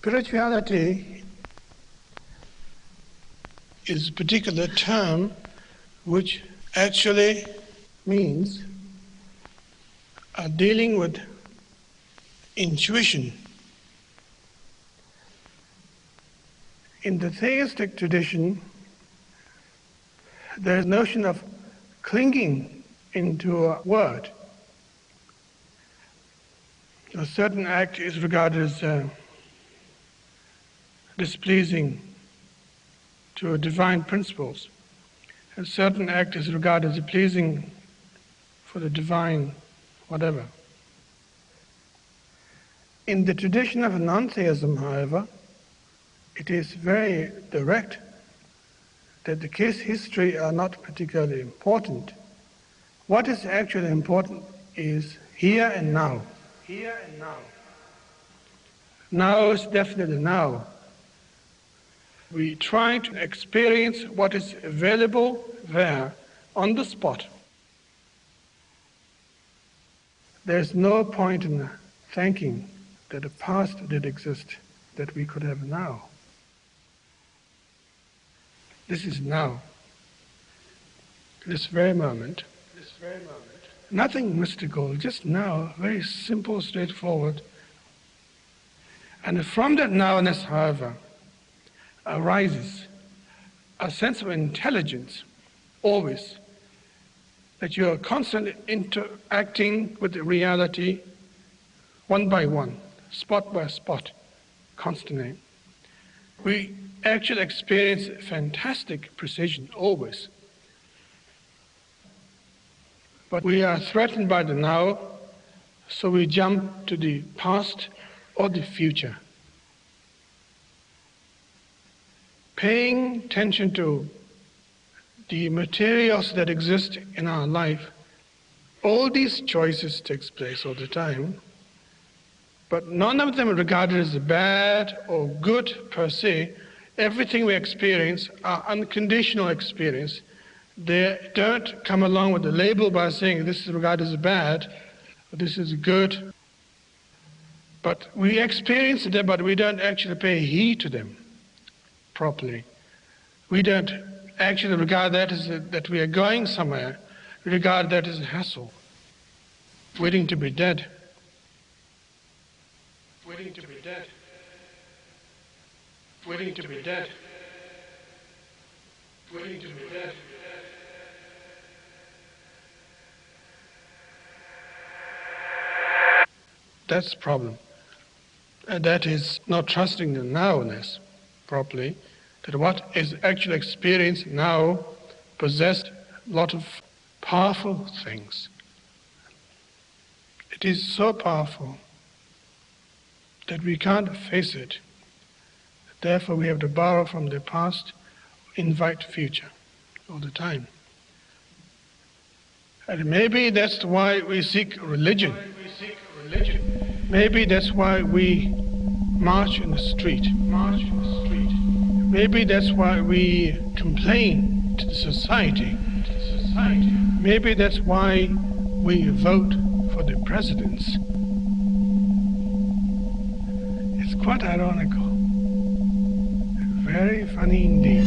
Spirituality is a particular term which actually means dealing with intuition. In the theistic tradition, there is a notion of clinging into a word. A certain act is regarded as displeasing to divine principles. A certain act is regarded as pleasing for the divine whatever. In the tradition of non-theism, however, it is very direct that the case history are not particularly important. What is actually important is here and now. Here and now. Now is definitely now. We try to experience what is available there on the spot. There's no point in thinking that the past did exist that we could have now. This is now. This very moment. Nothing mystical, just now, very simple, straightforward. And from that nowness, however, arises a sense of intelligence, always, that you are constantly interacting with the reality one by one, spot by spot, constantly. We actually experience fantastic precision, always. But we are threatened by the now, so we jump to the past or the future. Paying attention to the materials that exist in our life, all these choices takes place all the time, but none of them are regarded as bad or good per se. Everything we experience are unconditional experience. They don't come along with a label by saying this is regarded as bad, or this is good. But we experience them, but we don't actually pay heed to them properly. We don't actually regard that as that we are going somewhere. We regard that as a hassle, waiting to be dead. Waiting to be dead. Waiting to be dead. Waiting to be dead. That's the problem. And that is not trusting the nowness properly, that what is actually experienced now possessed a lot of powerful things. It is so powerful that we can't face it. Therefore we have to borrow from the past, invite future all the time. And maybe that's why we seek religion. Maybe that's why we march in the street. Maybe that's why we complain to the society. Maybe that's why we vote for the presidents. It's quite ironical. Very funny indeed.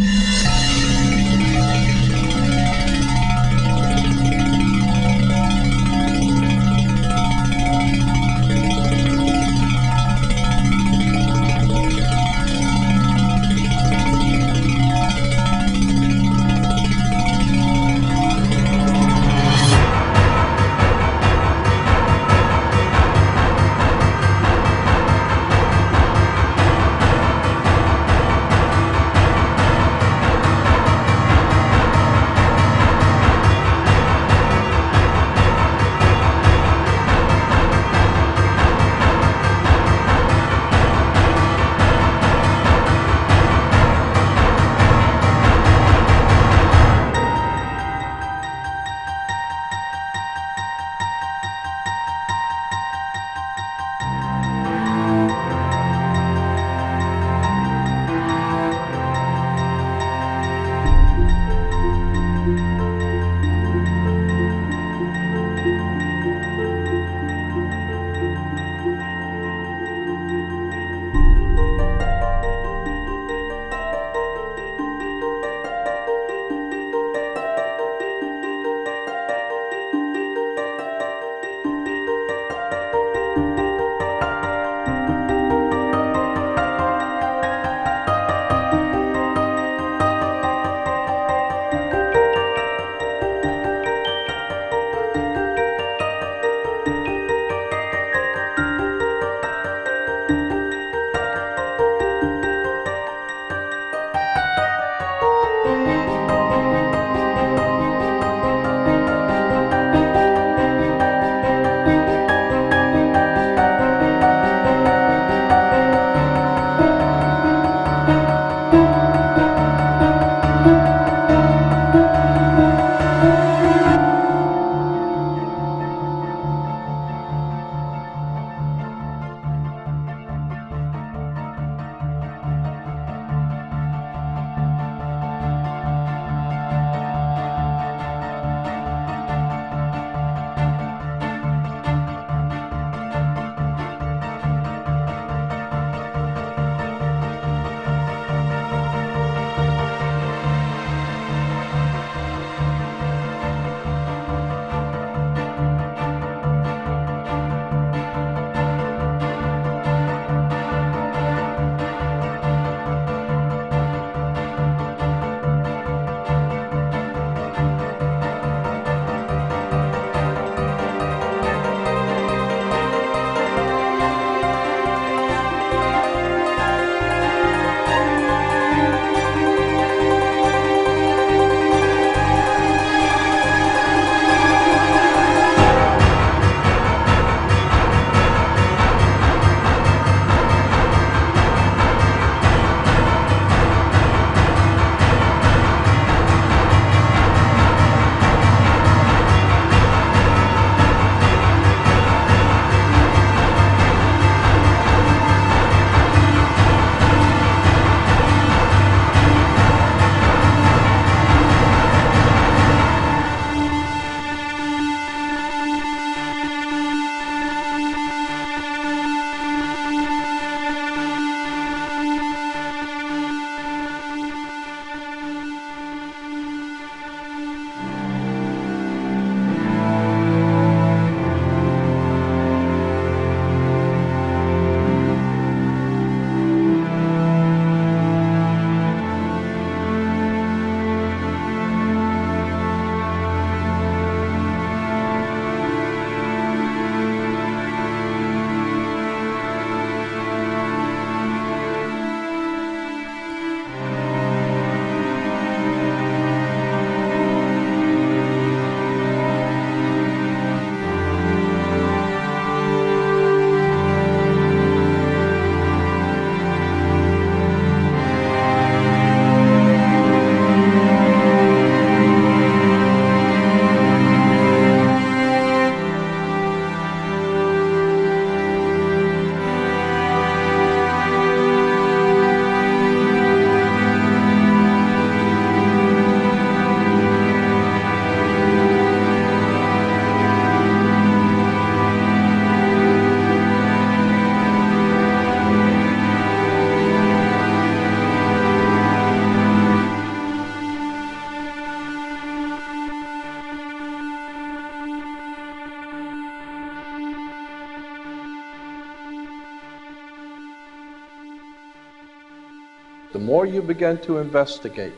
The more you begin to investigate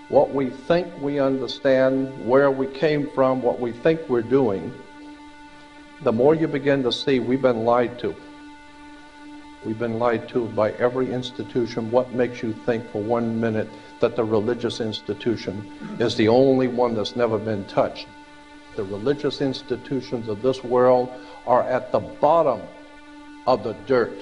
what we think we understand, where we came from, what we think we're doing, the more you begin to see we've been lied to. We've been lied to by every institution. What makes you think for 1 minute that the religious institution is the only one that's never been touched? The religious institutions of this world are at the bottom of the dirt.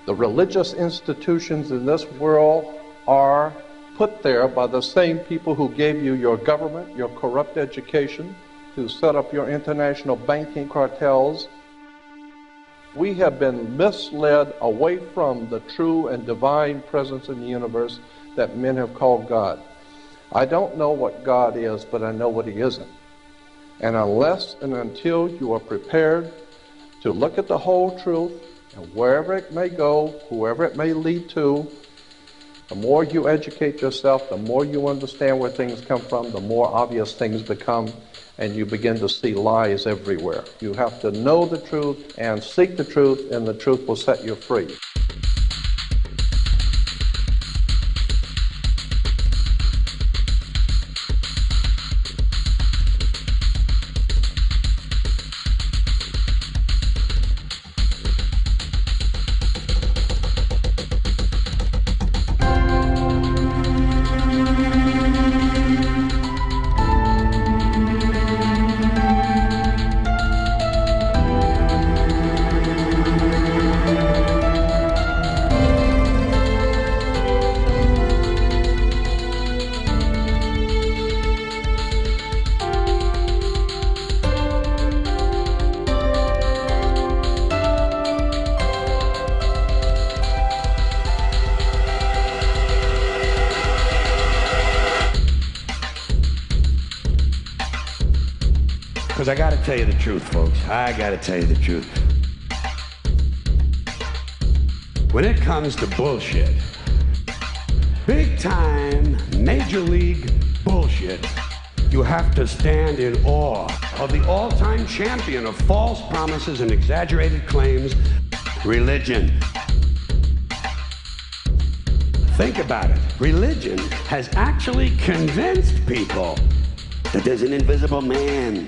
The religious institutions in this world are put there by the same people who gave you your government, your corrupt education, who set up your international banking cartels. We have been misled away from the true and divine presence in the universe that men have called God. I don't know what God is, but I know what He isn't. And unless and until you are prepared to look at the whole truth, and wherever it may go, whoever it may lead to, the more you educate yourself, the more you understand where things come from, the more obvious things become, and you begin to see lies everywhere. You have to know the truth and seek the truth, and the truth will set you free. Because I got to tell you the truth, folks. I got to tell you the truth. When it comes to bullshit, big time, major league bullshit, you have to stand in awe of the all-time champion of false promises and exaggerated claims, religion. Think about it. Religion has actually convinced people that there's an invisible man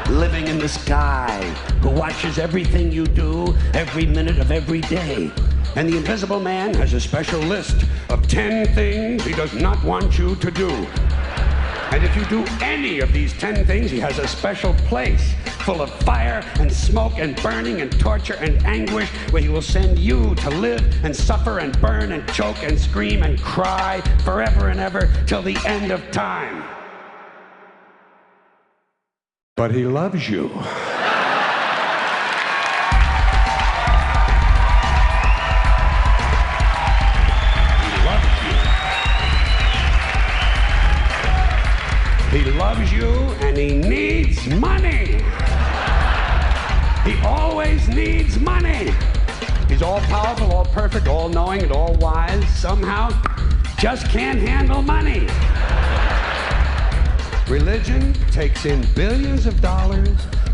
living in the sky who watches everything you do every minute of every day. And the invisible man has a special list of 10 things he does not want you to do. And if you do any of these 10 things, he has a special place full of fire and smoke and burning and torture and anguish where he will send you to live and suffer and burn and choke and scream and cry forever and ever till the end of time. But he loves you. He loves you. He loves you and he needs money. He always needs money. He's all powerful, all perfect, all knowing, and all wise. Somehow, just can't handle money. Religion takes in billions of dollars,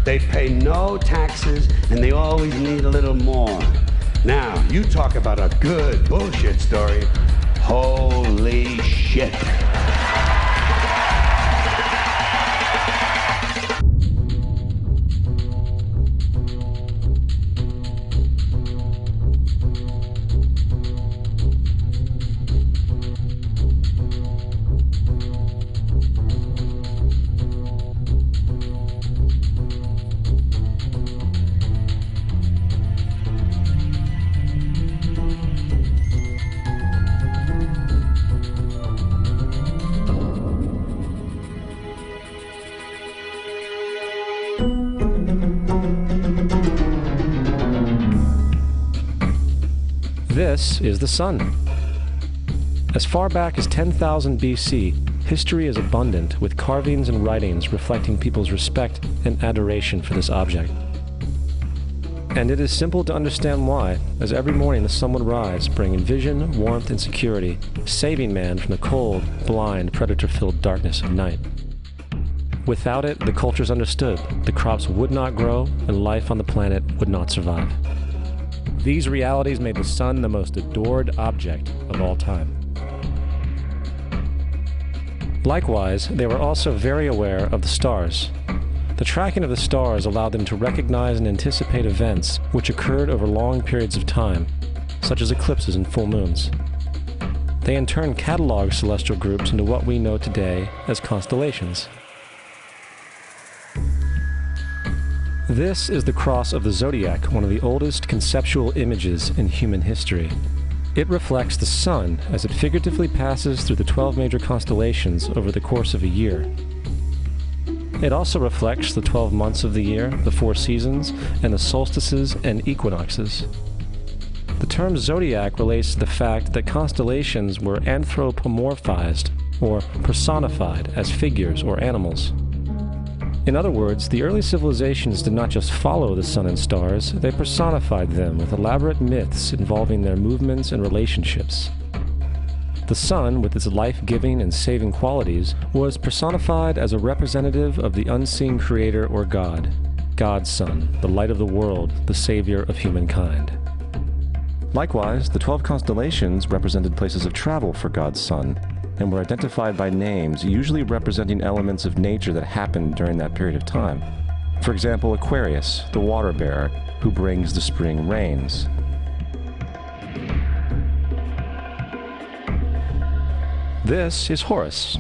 they pay no taxes, and they always need a little more. Now, you talk about a good bullshit story. Holy shit. This is the sun. As far back as 10,000 BC, history is abundant with carvings and writings reflecting people's respect and adoration for this object. And it is simple to understand why, as every morning the sun would rise, bringing vision, warmth, and security, saving man from the cold, blind, predator-filled darkness of night. Without it, the cultures understood the crops would not grow and life on the planet would not survive. These realities made the sun the most adored object of all time. Likewise, they were also very aware of the stars. The tracking of the stars allowed them to recognize and anticipate events which occurred over long periods of time, such as eclipses and full moons. They in turn cataloged celestial groups into what we know today as constellations. This is the cross of the zodiac, one of the oldest conceptual images in human history. It reflects the sun as it figuratively passes through the 12 major constellations over the course of a year. It also reflects the 12 months of the year, the 4 seasons, and the solstices and equinoxes. The term zodiac relates to the fact that constellations were anthropomorphized, or personified, as figures or animals. In other words, the early civilizations did not just follow the sun and stars, they personified them with elaborate myths involving their movements and relationships. The sun, with its life-giving and saving qualities, was personified as a representative of the unseen creator or God, God's Son, the light of the world, the savior of humankind. Likewise, the 12 constellations represented places of travel for God's Son, and were identified by names, usually representing elements of nature that happened during that period of time. For example, Aquarius, the water bearer, who brings the spring rains. This is Horus.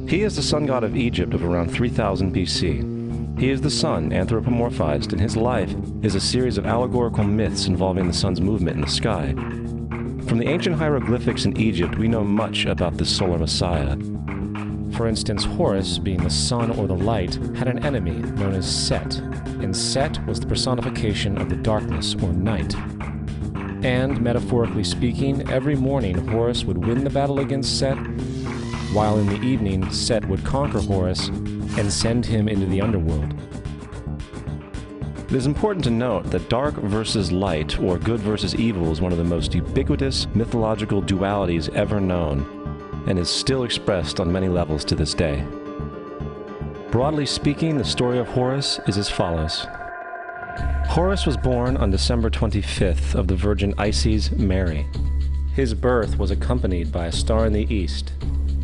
He is the sun god of Egypt of around 3000 BC. He is the sun anthropomorphized, and his life is a series of allegorical myths involving the sun's movement in the sky. From the ancient hieroglyphics in Egypt, we know much about this solar messiah. For instance, Horus, being the sun or the light, had an enemy known as Set, and Set was the personification of the darkness or night. And, metaphorically speaking, every morning Horus would win the battle against Set, while in the evening Set would conquer Horus and send him into the underworld. It is important to note that dark versus light, or good versus evil, is one of the most ubiquitous mythological dualities ever known, and is still expressed on many levels to this day. Broadly speaking, the story of Horus is as follows. Horus was born on December 25th of the Virgin Isis Mary. His birth was accompanied by a star in the east,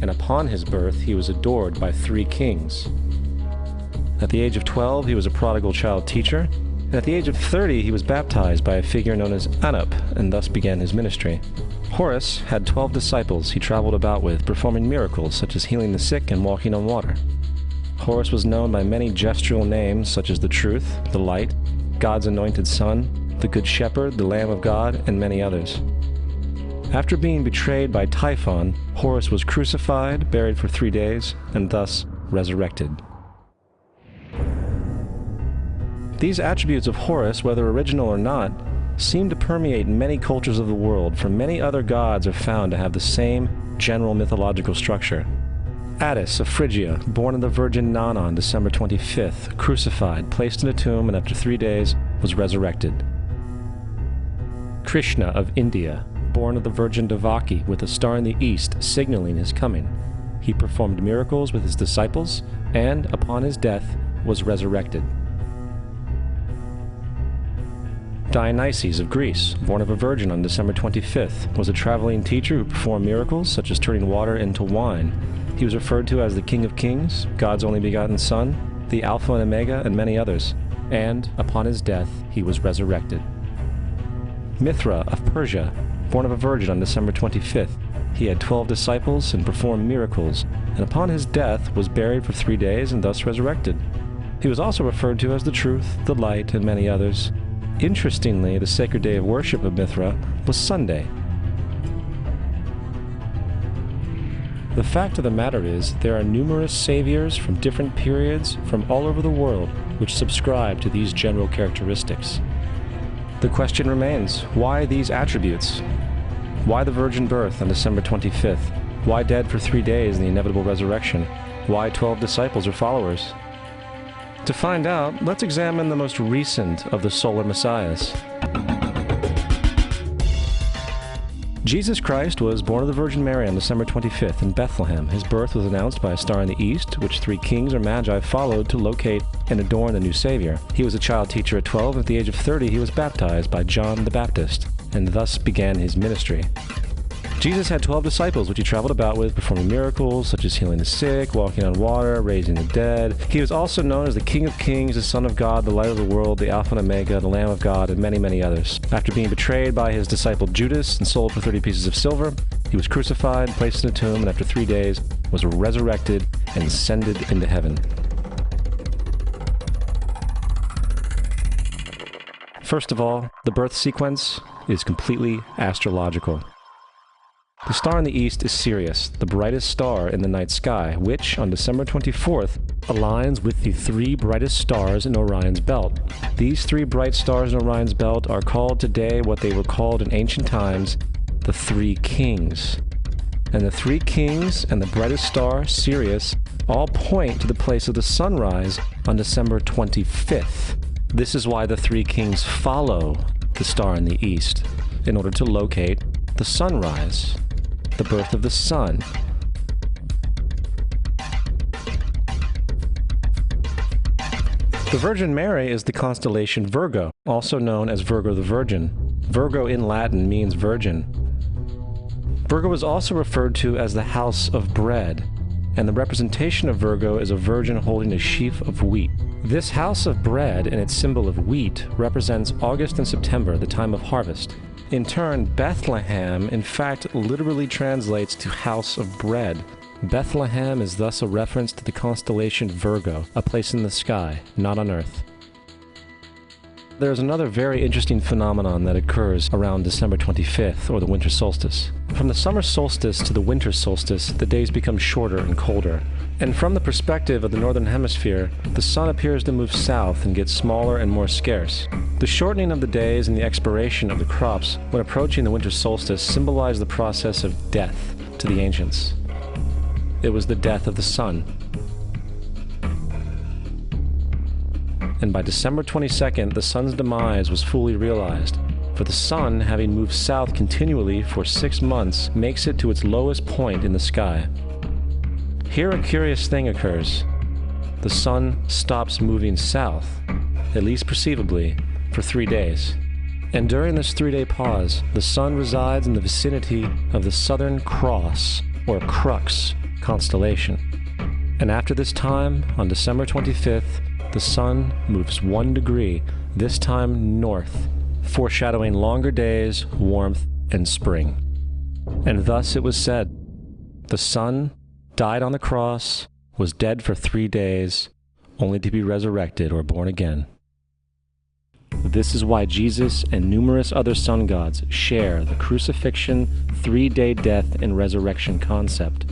and upon his birth he was adored by 3 kings. At the age of 12, he was a prodigal child teacher, and at the age of 30, he was baptized by a figure known as Anup, and thus began his ministry. Horus had 12 disciples he traveled about with, performing miracles such as healing the sick and walking on water. Horus was known by many gestural names such as the Truth, the Light, God's Anointed Son, the Good Shepherd, the Lamb of God, and many others. After being betrayed by Typhon, Horus was crucified, buried for 3 days, and thus resurrected. These attributes of Horus, whether original or not, seem to permeate many cultures of the world, for many other gods are found to have the same general mythological structure. Attis of Phrygia, born of the Virgin Nana on December 25th, crucified, placed in a tomb, and after 3 days was resurrected. Krishna of India, born of the Virgin Devaki, with a star in the east signaling his coming. He performed miracles with his disciples, and upon his death was resurrected. Dionysus of Greece, born of a virgin on December 25th, was a traveling teacher who performed miracles such as turning water into wine. He was referred to as the King of Kings, God's only begotten Son, the Alpha and Omega, and many others. And, upon his death, he was resurrected. Mithra of Persia, born of a virgin on December 25th, he had 12 disciples and performed miracles, and upon his death was buried for 3 days and thus resurrected. He was also referred to as the Truth, the Light, and many others. Interestingly, the sacred day of worship of Mithra was Sunday. The fact of the matter is, there are numerous saviors from different periods from all over the world which subscribe to these general characteristics. The question remains, why these attributes? Why the virgin birth on December 25th? Why dead for 3 days in the inevitable resurrection? Why 12 disciples or followers? To find out, let's examine the most recent of the solar messiahs. Jesus Christ was born of the Virgin Mary on December 25th in Bethlehem. His birth was announced by a star in the east, which 3 kings or magi followed to locate and adorn the new Savior. He was a child teacher at 12, and at the age of 30 he was baptized by John the Baptist, and thus began his ministry. Jesus had 12 disciples, which he traveled about with, performing miracles such as healing the sick, walking on water, raising the dead. He was also known as the King of Kings, the Son of God, the Light of the World, the Alpha and Omega, the Lamb of God, and many, many others. After being betrayed by his disciple Judas and sold for 30 pieces of silver, he was crucified, placed in a tomb, and after 3 days was resurrected and ascended into heaven. First of all, the birth sequence is completely astrological. The star in the east is Sirius, the brightest star in the night sky, which, on December 24th, aligns with the 3 brightest stars in Orion's belt. These 3 bright stars in Orion's belt are called today what they were called in ancient times, the 3 kings. And the 3 kings and the brightest star, Sirius, all point to the place of the sunrise on December 25th. This is why the 3 kings follow the star in the east, in order to locate the sunrise, the birth of the sun. The Virgin Mary is the constellation Virgo, also known as Virgo the Virgin. Virgo in Latin means virgin. Virgo is also referred to as the house of bread, and the representation of Virgo is a virgin holding a sheaf of wheat. This house of bread and its symbol of wheat represents August and September, the time of harvest. In turn, Bethlehem, in fact, literally translates to house of bread. Bethlehem is thus a reference to the constellation Virgo, a place in the sky, not on Earth. There's another very interesting phenomenon that occurs around December 25th, or the winter solstice. From the summer solstice to the winter solstice, the days become shorter and colder. And from the perspective of the northern hemisphere, the sun appears to move south and get smaller and more scarce. The shortening of the days and the expiration of the crops when approaching the winter solstice symbolize the process of death to the ancients. It was the death of the sun. And by December 22nd, the sun's demise was fully realized, for the sun, having moved south continually for 6 months, makes it to its lowest point in the sky. Here a curious thing occurs. The sun stops moving south, at least perceivably, for 3 days. And during this 3-day pause, the sun resides in the vicinity of the Southern Cross, or Crux, constellation. And after this time, on December 25th, the sun moves 1 degree, this time north, foreshadowing longer days, warmth, and spring. And thus it was said, the sun died on the cross, was dead for 3 days, only to be resurrected or born again. This is why Jesus and numerous other sun gods share the crucifixion, 3-day death, and resurrection concept.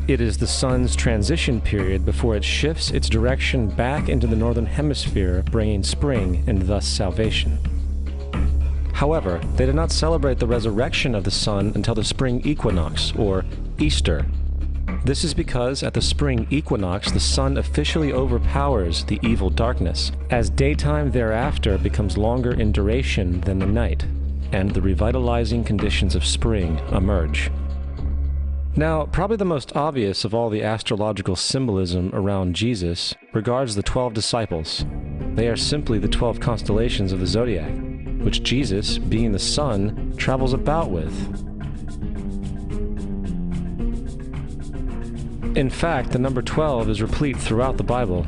It is the sun's transition period before it shifts its direction back into the northern hemisphere, bringing spring and thus salvation. However, they did not celebrate the resurrection of the sun until the spring equinox, or Easter. This is because at the spring equinox, the sun officially overpowers the evil darkness, as daytime thereafter becomes longer in duration than the night, and the revitalizing conditions of spring emerge. Now, probably the most obvious of all the astrological symbolism around Jesus regards the 12 disciples. They are simply the 12 constellations of the zodiac, which Jesus, being the sun, travels about with. In fact, the number 12 is replete throughout the Bible.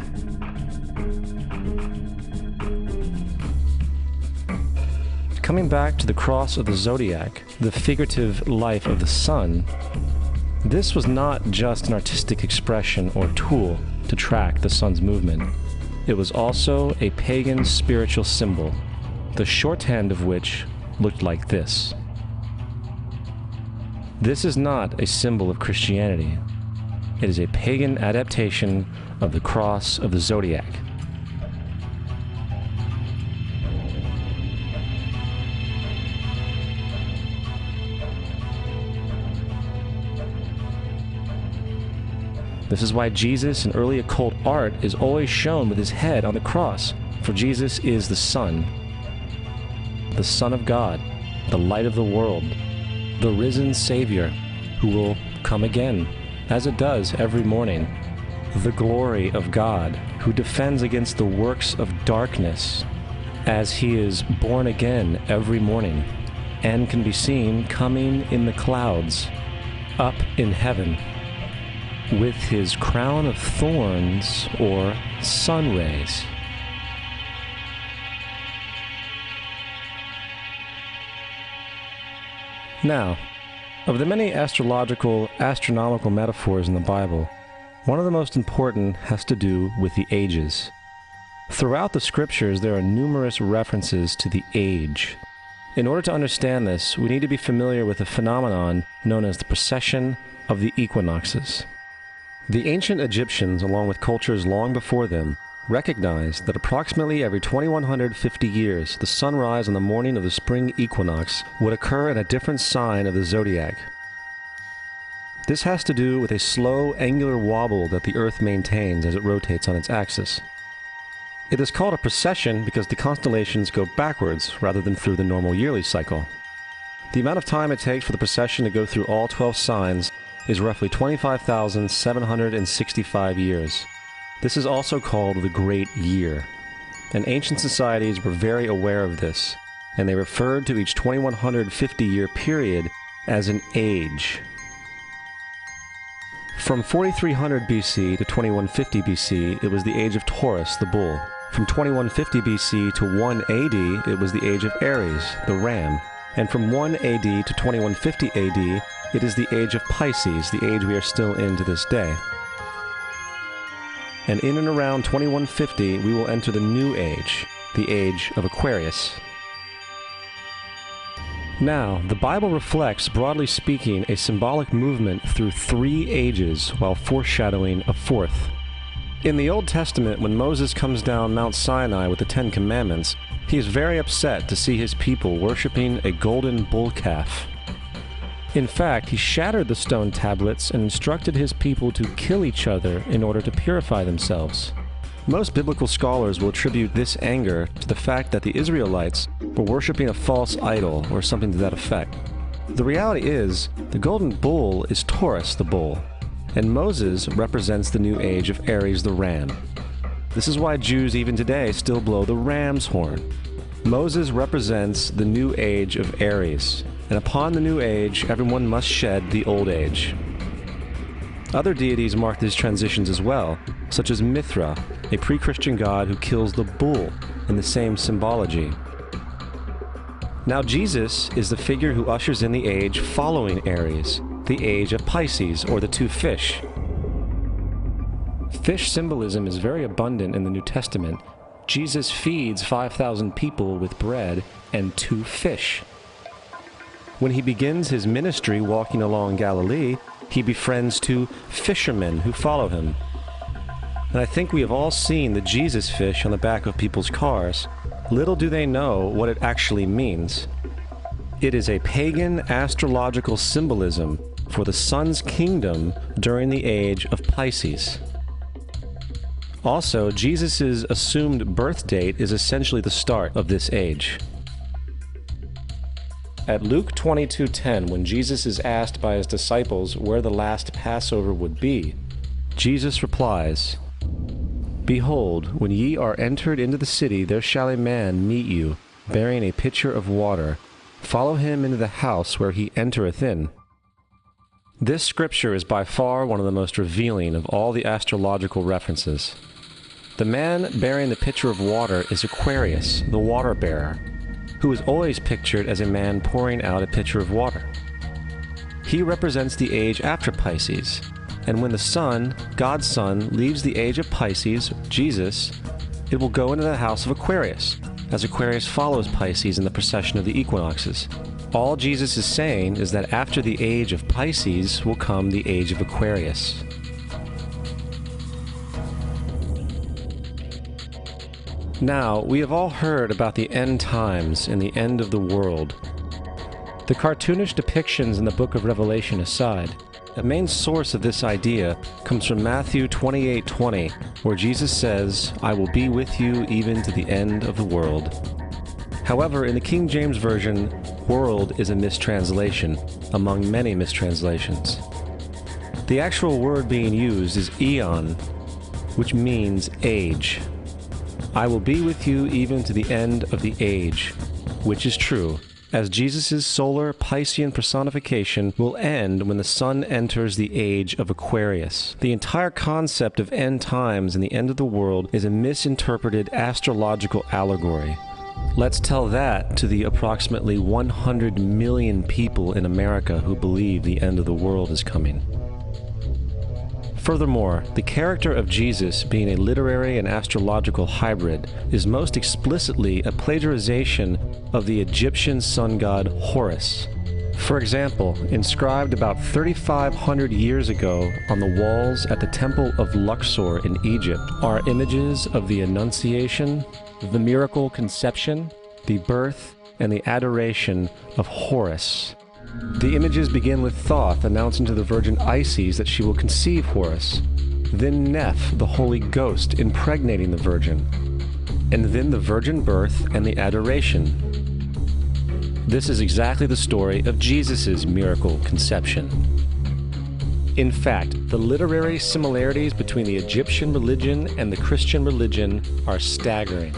Coming back to the cross of the zodiac, the figurative life of the sun, this was not just an artistic expression or tool to track the sun's movement. It was also a pagan spiritual symbol, the shorthand of which looked like this. This is not a symbol of Christianity. It is a pagan adaptation of the cross of the zodiac. This is why Jesus in early occult art is always shown with his head on the cross, for Jesus is the Son of God, the light of the world, the risen Savior, who will come again, as it does every morning. The glory of God, who defends against the works of darkness, as he is born again every morning, and can be seen coming in the clouds, up in heaven, with his crown of thorns or sun rays. Now, of the many astronomical metaphors in the Bible, one of the most important has to do with the ages. Throughout the scriptures, there are numerous references to the age. In order to understand this, we need to be familiar with a phenomenon known as the precession of the equinoxes. The ancient Egyptians, along with cultures long before them, recognized that approximately every 2150 years, the sunrise on the morning of the spring equinox would occur in a different sign of the zodiac. This has to do with a slow, angular wobble that the Earth maintains as it rotates on its axis. It is called a precession because the constellations go backwards rather than through the normal yearly cycle. The amount of time it takes for the precession to go through all 12 signs is roughly 25,765 years. This is also called the Great Year, and ancient societies were very aware of this, and they referred to each 2150-year period as an age. From 4300 BC to 2150 BC, it was the age of Taurus, the bull. From 2150 BC to 1 AD, it was the age of Aries, the ram. And from 1 AD to 2150 AD, it is the age of Pisces, the age we are still in to this day. And in and around 2150, we will enter the new age, the age of Aquarius. Now, the Bible reflects, broadly speaking, a symbolic movement through 3 ages while foreshadowing a 4th. In the Old Testament, when Moses comes down Mount Sinai with the 10 Commandments, he is very upset to see his people worshiping a golden bull calf. In fact, he shattered the stone tablets and instructed his people to kill each other in order to purify themselves. Most biblical scholars will attribute this anger to the fact that the Israelites were worshiping a false idol or something to that effect. The reality is, the golden bull is Taurus the bull, and Moses represents the new age of Aries the ram. This is why Jews even today still blow the ram's horn. Moses represents the new age of Aries, and upon the new age, everyone must shed the old age. Other deities mark these transitions as well, such as Mithra, a pre-Christian god who kills the bull in the same symbology. Now Jesus is the figure who ushers in the age following Aries, the age of Pisces, or the 2 fish. Fish symbolism is very abundant in the New Testament. Jesus feeds 5,000 people with bread and 2 fish. When he begins his ministry walking along Galilee, he befriends 2 fishermen who follow him. And I think we have all seen the Jesus fish on the back of people's cars. Little do they know what it actually means. It is a pagan astrological symbolism for the sun's kingdom during the age of Pisces. Also, Jesus' assumed birth date is essentially the start of this age. At Luke 22:10, when Jesus is asked by his disciples where the last Passover would be, Jesus replies, "Behold, when ye are entered into the city, there shall a man meet you, bearing a pitcher of water. Follow him into the house where he entereth in." This scripture is by far one of the most revealing of all the astrological references. The man bearing the pitcher of water is Aquarius, the water bearer, who is always pictured as a man pouring out a pitcher of water. He represents the age after Pisces, and when the sun, God's Son, leaves the age of Pisces, Jesus, it will go into the house of Aquarius, as Aquarius follows Pisces in the precession of the equinoxes. All Jesus is saying is that after the age of Pisces will come the age of Aquarius. Now, we have all heard about the end times and the end of the world. The cartoonish depictions in the book of Revelation aside, the main source of this idea comes from Matthew 28:20, where Jesus says, "I will be with you even to the end of the world." However, in the King James Version, world is a mistranslation among many mistranslations. The actual word being used is eon, which means age. I will be with you even to the end of the age, which is true, as Jesus' solar Piscean personification will end when the sun enters the age of Aquarius. The entire concept of end times and the end of the world is a misinterpreted astrological allegory. Let's tell that to the approximately 100 million people in America who believe the end of the world is coming. Furthermore, the character of Jesus being a literary and astrological hybrid is most explicitly a plagiarization of the Egyptian sun god Horus. For example, inscribed about 3,500 years ago on the walls at the Temple of Luxor in Egypt are images of the Annunciation, the miracle conception, the birth, and the adoration of Horus. The images begin with Thoth announcing to the Virgin Isis that she will conceive Horus, then Neph, the Holy Ghost, impregnating the Virgin, and then the virgin birth and the adoration. This is exactly the story of Jesus' miracle conception. In fact, the literary similarities between the Egyptian religion and the Christian religion are staggering.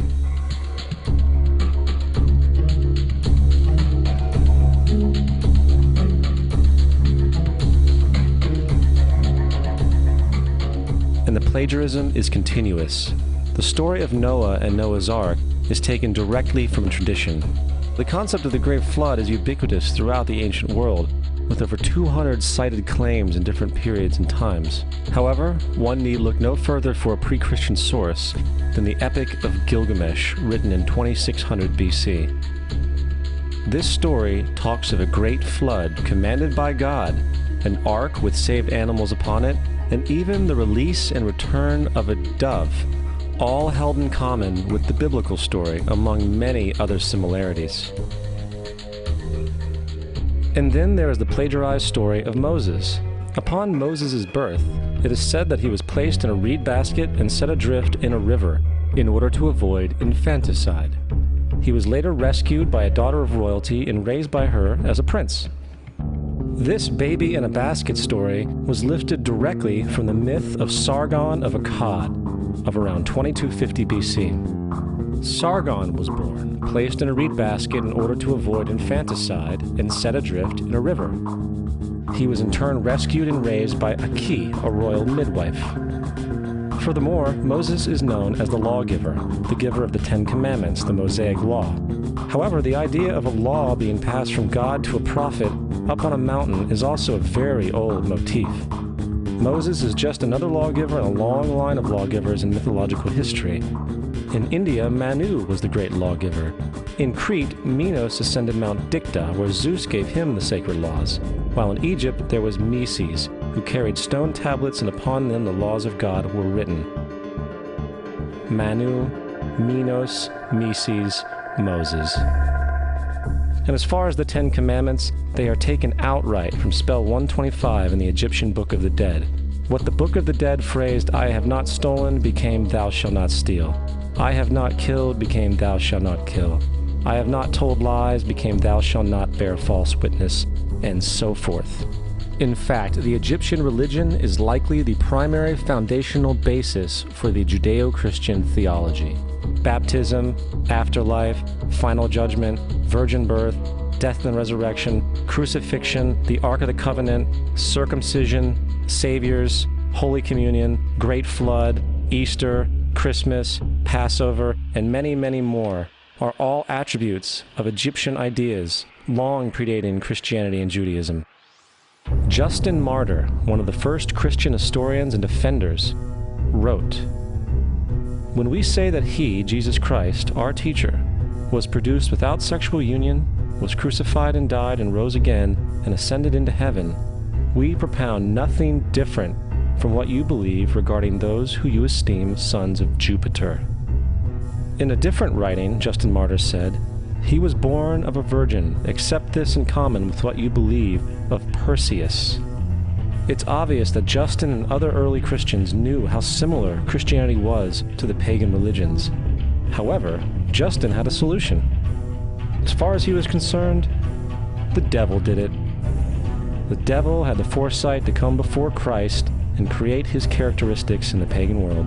And the plagiarism is continuous. The story of Noah and Noah's Ark is taken directly from tradition. The concept of the Great Flood is ubiquitous throughout the ancient world, with over 200 cited claims in different periods and times. However, one need look no further for a pre-Christian source than the Epic of Gilgamesh, written in 2600 BC. This story talks of a great flood commanded by God, an ark with saved animals upon it, and even the release and return of a dove, all held in common with the biblical story among many other similarities. And then there is the plagiarized story of Moses. Upon Moses' birth, it is said that he was placed in a reed basket and set adrift in a river in order to avoid infanticide. He was later rescued by a daughter of royalty and raised by her as a prince. This baby in a basket story was lifted directly from the myth of Sargon of Akkad of around 2250 BC. Sargon was born, placed in a reed basket in order to avoid infanticide, and set adrift in a river. He was in turn rescued and raised by Aki, a royal midwife. Furthermore, Moses is known as the lawgiver, the giver of the Ten Commandments, the Mosaic Law. However, the idea of a law being passed from God to a prophet up on a mountain is also a very old motif. Moses is just another lawgiver in a long line of lawgivers in mythological history. In India, Manu was the great lawgiver. In Crete, Minos ascended Mount Dicta, where Zeus gave him the sacred laws, while in Egypt there was Meses, who carried stone tablets and upon them the laws of God were written. Manu, Minos, Meses, Moses. And as far as the Ten Commandments, they are taken outright from spell 125 in the Egyptian Book of the Dead. What the Book of the Dead phrased, "I have not stolen," became "Thou shalt not steal." "I have not killed," became "Thou shalt not kill." "I have not told lies," became "Thou shalt not bear false witness," and so forth. In fact, the Egyptian religion is likely the primary foundational basis for the Judeo-Christian theology. Baptism, afterlife, final judgment, virgin birth, death and resurrection, crucifixion, the Ark of the Covenant, circumcision, saviors, Holy Communion, Great Flood, Easter, Christmas, Passover, and many, many more are all attributes of Egyptian ideas long predating Christianity and Judaism. Justin Martyr, one of the first Christian historians and defenders, wrote, "When we say that he, Jesus Christ, our teacher, was produced without sexual union, was crucified and died and rose again and ascended into heaven, we propound nothing different from what you believe regarding those who you esteem sons of Jupiter." In a different writing, Justin Martyr said, "He was born of a virgin, accept this in common with what you believe of Perseus." It's obvious that Justin and other early Christians knew how similar Christianity was to the pagan religions. However, Justin had a solution. As far as he was concerned, The devil did it. The devil had the foresight to come before Christ and create his characteristics in the pagan world.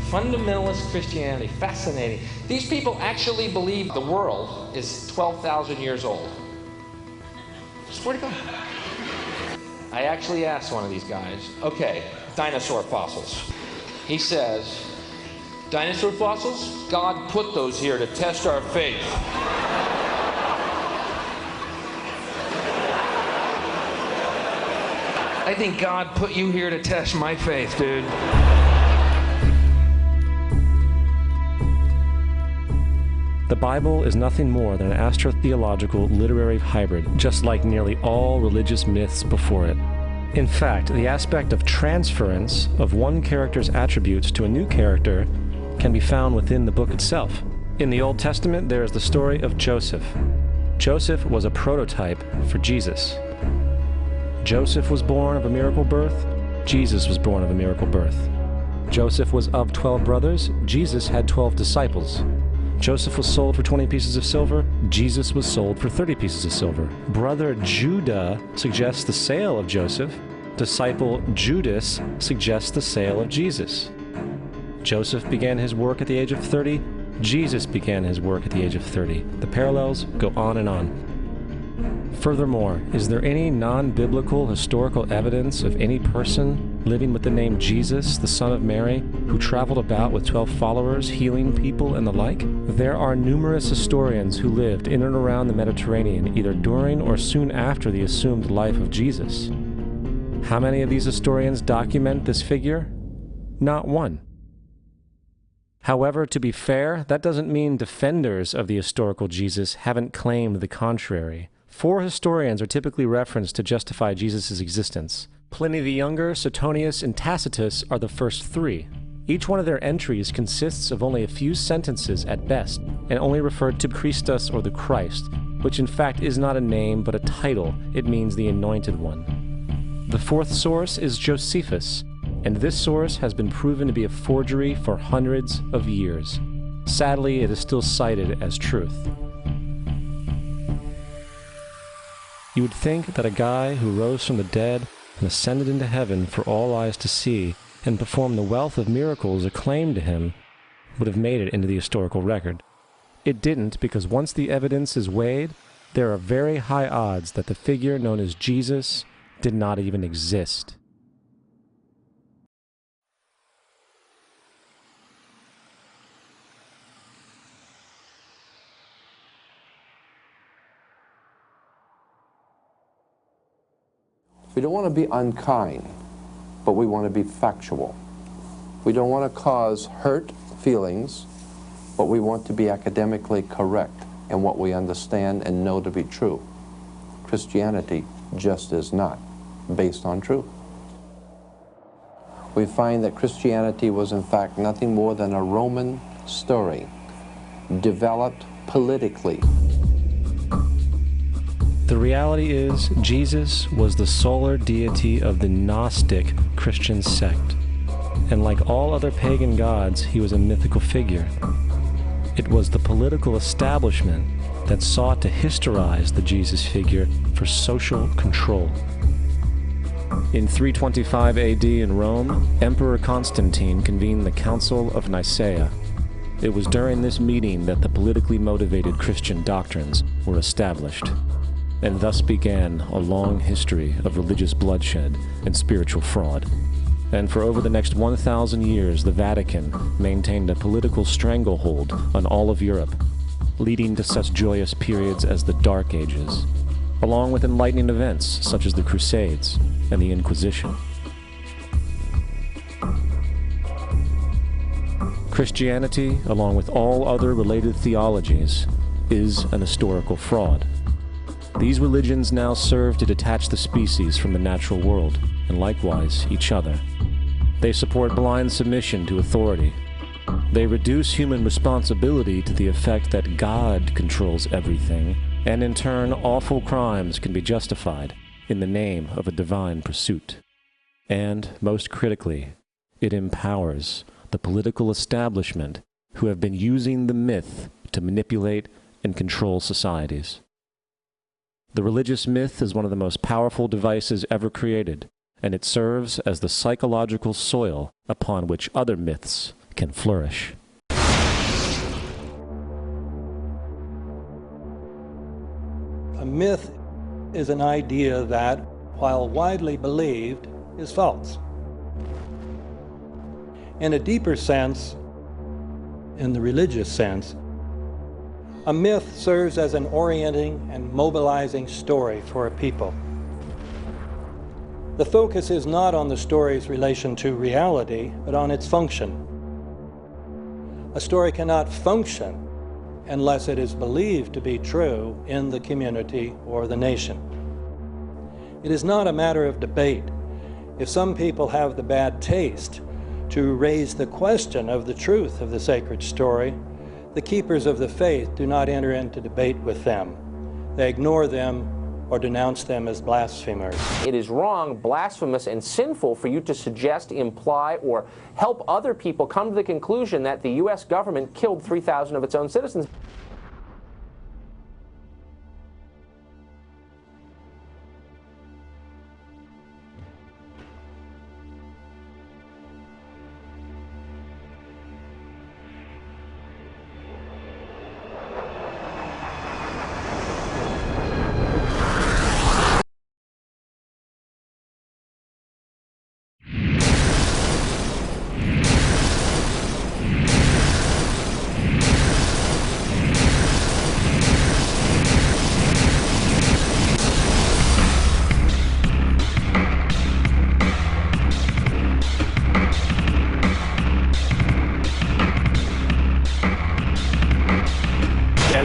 Fundamentalist Christianity, fascinating. These people actually believe the world is 12,000 years old. Swear to God. I actually asked one of these guys, okay, dinosaur fossils. He says, dinosaur fossils? God put those here to test our faith. I think God put you here to test my faith, dude. The Bible is nothing more than an astrotheological literary hybrid, just like nearly all religious myths before it. In fact, the aspect of transference of one character's attributes to a new character can be found within the book itself. In the Old Testament, there is the story of Joseph. Joseph was a prototype for Jesus. Joseph was born of a miracle birth. Jesus was born of a miracle birth. Joseph was of 12 brothers. Jesus had 12 disciples. Joseph was sold for 20 pieces of silver. Jesus was sold for 30 pieces of silver. Brother Judah suggests the sale of Joseph. Disciple Judas suggests the sale of Jesus. Joseph began his work at the age of 30. Jesus began his work at the age of 30. The parallels go on and on. Furthermore, is there any non-biblical historical evidence of any person living with the name Jesus, the son of Mary, who traveled about with 12 followers, healing people and the like? There are numerous historians who lived in and around the Mediterranean, either during or soon after the assumed life of Jesus. How many of these historians document this figure? Not one. However, to be fair, that doesn't mean defenders of the historical Jesus haven't claimed the contrary. 4 historians are typically referenced to justify Jesus' existence. Pliny the Younger, Suetonius, and Tacitus are the first 3. Each one of their entries consists of only a few sentences at best, and only referred to Christus or the Christ, which in fact is not a name but a title. It means the Anointed One. The 4th source is Josephus, and this source has been proven to be a forgery for hundreds of years. Sadly, it is still cited as truth. You would think that a guy who rose from the dead and ascended into heaven for all eyes to see and performed the wealth of miracles acclaimed to him would have made it into the historical record. It didn't, because once the evidence is weighed, there are very high odds that the figure known as Jesus did not even exist. We don't want to be unkind, but we want to be factual. We don't want to cause hurt feelings, but we want to be academically correct in what we understand and know to be true. Christianity just is not based on truth. We find that Christianity was in fact nothing more than a Roman story, developed politically. The reality is, Jesus was the solar deity of the Gnostic Christian sect, and like all other pagan gods, he was a mythical figure. It was the political establishment that sought to historize the Jesus figure for social control. In 325 AD in Rome, Emperor Constantine convened the Council of Nicaea. It was during this meeting that the politically motivated Christian doctrines were established. And thus began a long history of religious bloodshed and spiritual fraud. And for over the next 1,000 years, the Vatican maintained a political stranglehold on all of Europe, leading to such joyous periods as the Dark Ages, along with enlightening events such as the Crusades and the Inquisition. Christianity, along with all other related theologies, is an historical fraud. These religions now serve to detach the species from the natural world, and likewise each other. They support blind submission to authority. They reduce human responsibility to the effect that God controls everything, and in turn awful crimes can be justified in the name of a divine pursuit. And, most critically, it empowers the political establishment who have been using the myth to manipulate and control societies. The religious myth is one of the most powerful devices ever created, and it serves as the psychological soil upon which other myths can flourish. A myth is an idea that, while widely believed, is false. In a deeper sense, in the religious sense, a myth serves as an orienting and mobilizing story for a people. The focus is not on the story's relation to reality, but on its function. A story cannot function unless it is believed to be true in the community or the nation. It is not a matter of debate. If some people have the bad taste to raise the question of the truth of the sacred story, the keepers of the faith do not enter into debate with them. They ignore them or denounce them as blasphemers. It is wrong, blasphemous, and sinful for you to suggest, imply, or help other people come to the conclusion that the U.S. government killed 3,000 of its own citizens.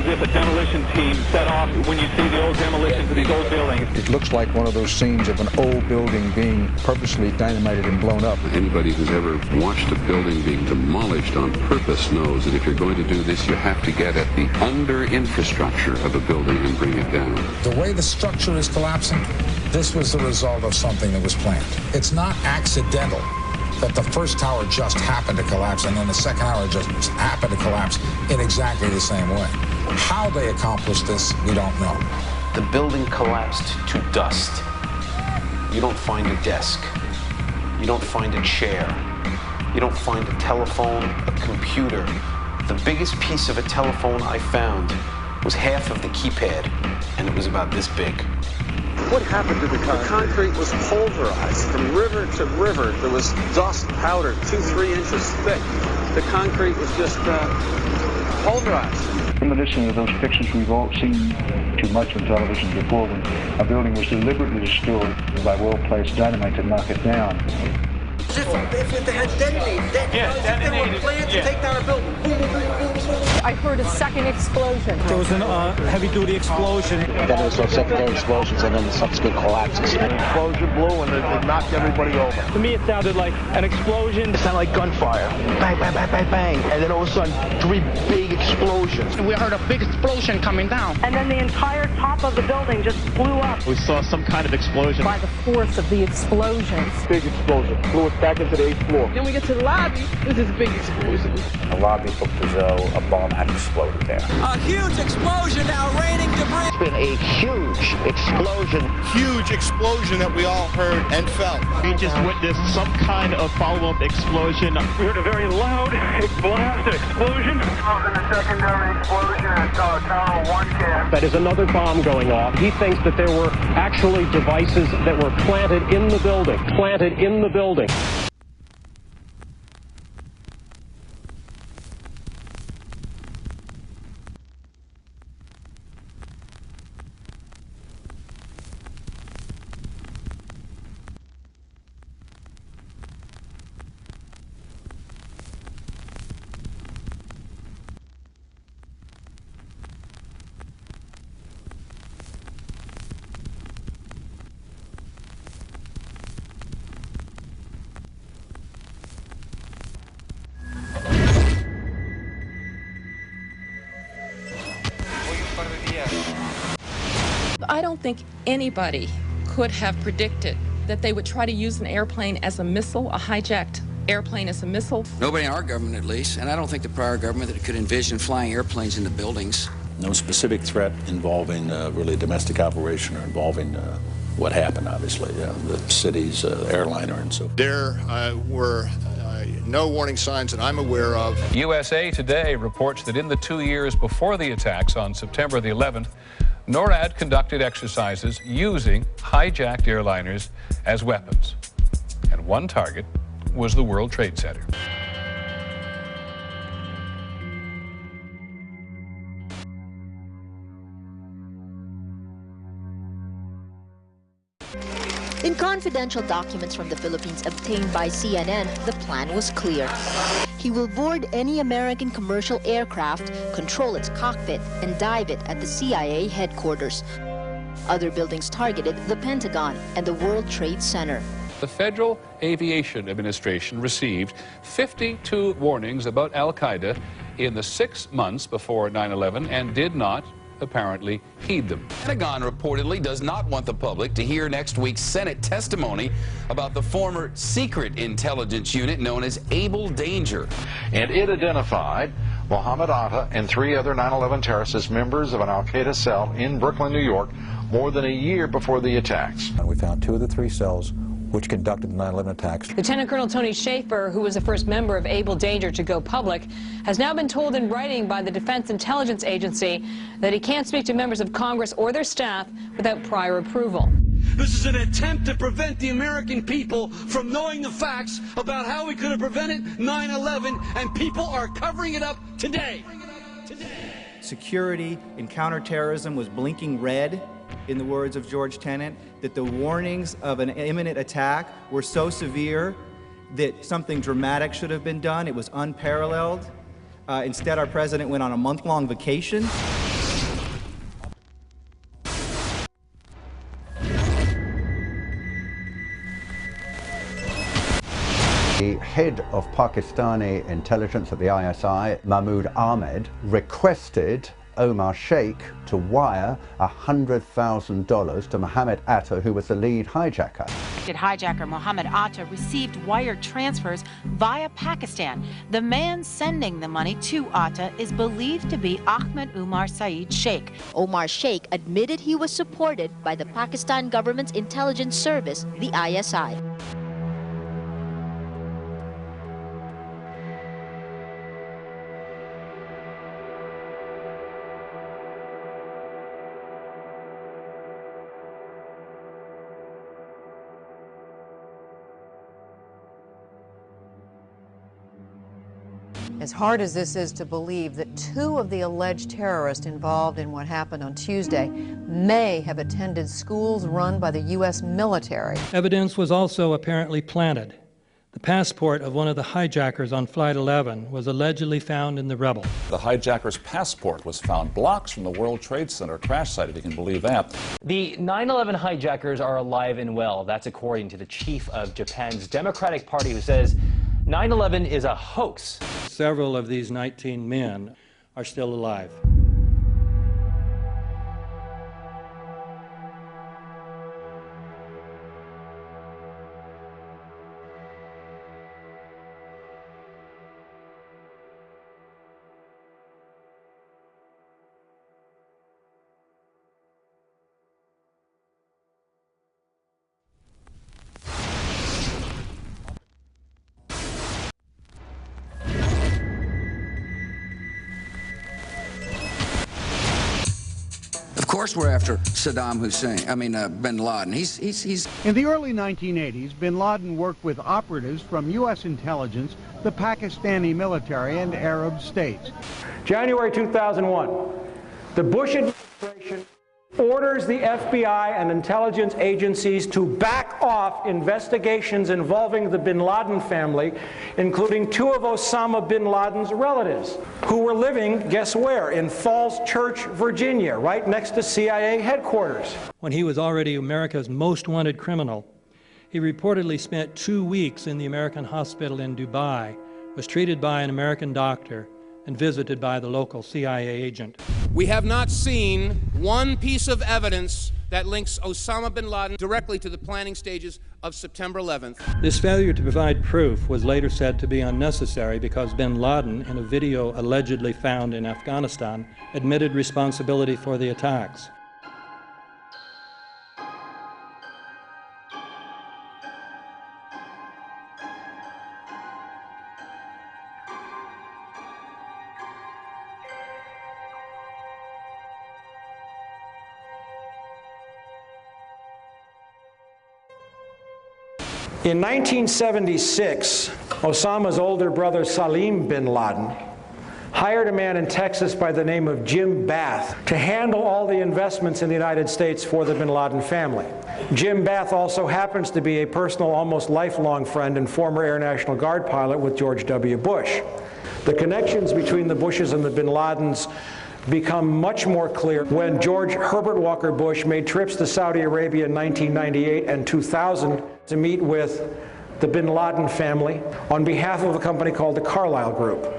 If a demolition team set off when you see the old demolitions of these old buildings. It looks like one of those scenes of an old building being purposely dynamited and blown up. Anybody who's ever watched a building being demolished on purpose knows that if you're going to do this, you have to get at the under-infrastructure of a building and bring it down. The way the structure is collapsing, this was the result of something that was planned. It's not accidental that the first tower just happened to collapse and then the second tower just happened to collapse in exactly the same way. How they accomplished this, we don't know. The building collapsed to dust. You don't find a desk. You don't find a chair. You don't find a telephone, a computer. The biggest piece of a telephone I found was half of the keypad, and it was about this big. What happened to the concrete? The concrete was pulverized from river to river. There was dust powder 2-3 inches thick. The concrete was just pulverized. Reminiscent of those pictures we've all seen too much on television before, when a building was deliberately destroyed by well-placed dynamite to knock it down. If they had detonated, they were planned to take down a building. Boom, boom, boom, boom, boom. I heard a second explosion. There was a heavy-duty explosion. Then there was secondary explosions and then subsequent collapses. An explosion blew and it knocked everybody over. To me, it sounded like an explosion. It sounded like gunfire. Bang, bang, bang, bang, bang. And then all of a sudden, 3 big explosions. We heard a big explosion coming down. And then the entire top of the building just blew up. We saw some kind of explosion. By the force of the explosions. Big explosion. Blew us back into the 8th floor. Then we get to the lobby. This is a big explosion. The lobby looked as though a bomb had exploded there. A huge explosion now raining debris. It's been a huge explosion. Huge explosion that we all heard and felt. We just witnessed some kind of follow-up explosion. We heard a very loud blast, explosion. A secondary explosion at Tower 1 camp. That is another bomb going off. He thinks that there were actually devices that were planted in the building. Planted in the building. I don't think anybody could have predicted that they would try to use an airplane as a missile, a hijacked airplane as a missile. Nobody in our government, at least, and I don't think the prior government that could envision flying airplanes into buildings. No specific threat involving really a domestic operation or involving what happened, obviously, the city's airliner and so forth. There were no warning signs that I'm aware of. USA Today reports that in the 2 years before the attacks on September the 11th, NORAD conducted exercises using hijacked airliners as weapons. And one target was the World Trade Center. In confidential documents from the Philippines obtained by CNN, the plan was clear. He will board any American commercial aircraft, control its cockpit, and dive it at the CIA headquarters. Other buildings targeted the Pentagon and the World Trade Center. The Federal Aviation Administration received 52 warnings about Al-Qaeda in the 6 months before 9/11 and did not apparently heed them. The Pentagon reportedly does not want the public to hear next week's Senate testimony about the former secret intelligence unit known as Able Danger. And it identified Mohammed Atta and 3 other 9/11 terrorists as members of an al-Qaeda cell in Brooklyn, New York, more than a year before the attacks. We found 2 of the 3 cells which conducted the 9/11 attacks. Lieutenant Colonel Tony Schaefer, who was the first member of Able Danger to go public, has now been told in writing by the Defense Intelligence Agency that he can't speak to members of Congress or their staff without prior approval. This is an attempt to prevent the American people from knowing the facts about how we could have prevented 9/11, and people are covering it up today. Security and counterterrorism was blinking red, in the words of George Tenet, that the warnings of an imminent attack were so severe that something dramatic should have been done. It was unparalleled. Instead, our president went on a month-long vacation. The head of Pakistani intelligence at the ISI, Mahmoud Ahmed, requested Omar Sheikh to wire $100,000 to Mohammed Atta, who was the lead hijacker. Hijacker Mohammed Atta received wire transfers via Pakistan. The man sending the money to Atta is believed to be Ahmed Umar Saeed Sheikh. Omar Sheikh admitted he was supported by the Pakistan government's intelligence service, the ISI. As hard as this is to believe that 2 of the alleged terrorists involved in what happened on Tuesday may have attended schools run by the U.S. military. Evidence was also apparently planted. The passport of one of the hijackers on Flight 11 was allegedly found in the rubble. The hijacker's passport was found blocks from the World Trade Center crash site, if you can believe that. The 9/11 hijackers are alive and well. That's according to the chief of Japan's Democratic Party, who says 9/11 is a hoax. Several of these 19 men are still alive. Of course we're after Saddam Hussein, bin Laden. He's In the early 1980s, bin Laden worked with operatives from U.S. intelligence, the Pakistani military, and Arab states. January 2001, the Bush administration orders the FBI and intelligence agencies to back off investigations involving the bin Laden family, including 2 of Osama bin Laden's relatives, who were living, guess where, in Falls Church, Virginia, right next to CIA headquarters. When he was already America's most wanted criminal, he reportedly spent 2 weeks in the American hospital in Dubai, was treated by an American doctor, and visited by the local CIA agent. We have not seen one piece of evidence that links Osama bin Laden directly to the planning stages of September 11th. This failure to provide proof was later said to be unnecessary because bin Laden, in a video allegedly found in Afghanistan, admitted responsibility for the attacks. In 1976, Osama's older brother Salim bin Laden hired a man in Texas by the name of Jim Bath to handle all the investments in the United States for the bin Laden family. Jim Bath also happens to be a personal, almost lifelong friend and former Air National Guard pilot with George W. Bush. The connections between the Bushes and the bin Ladens become much more clear when George Herbert Walker Bush made trips to Saudi Arabia in 1998 and 2000 to meet with the bin Laden family on behalf of a company called the Carlyle Group.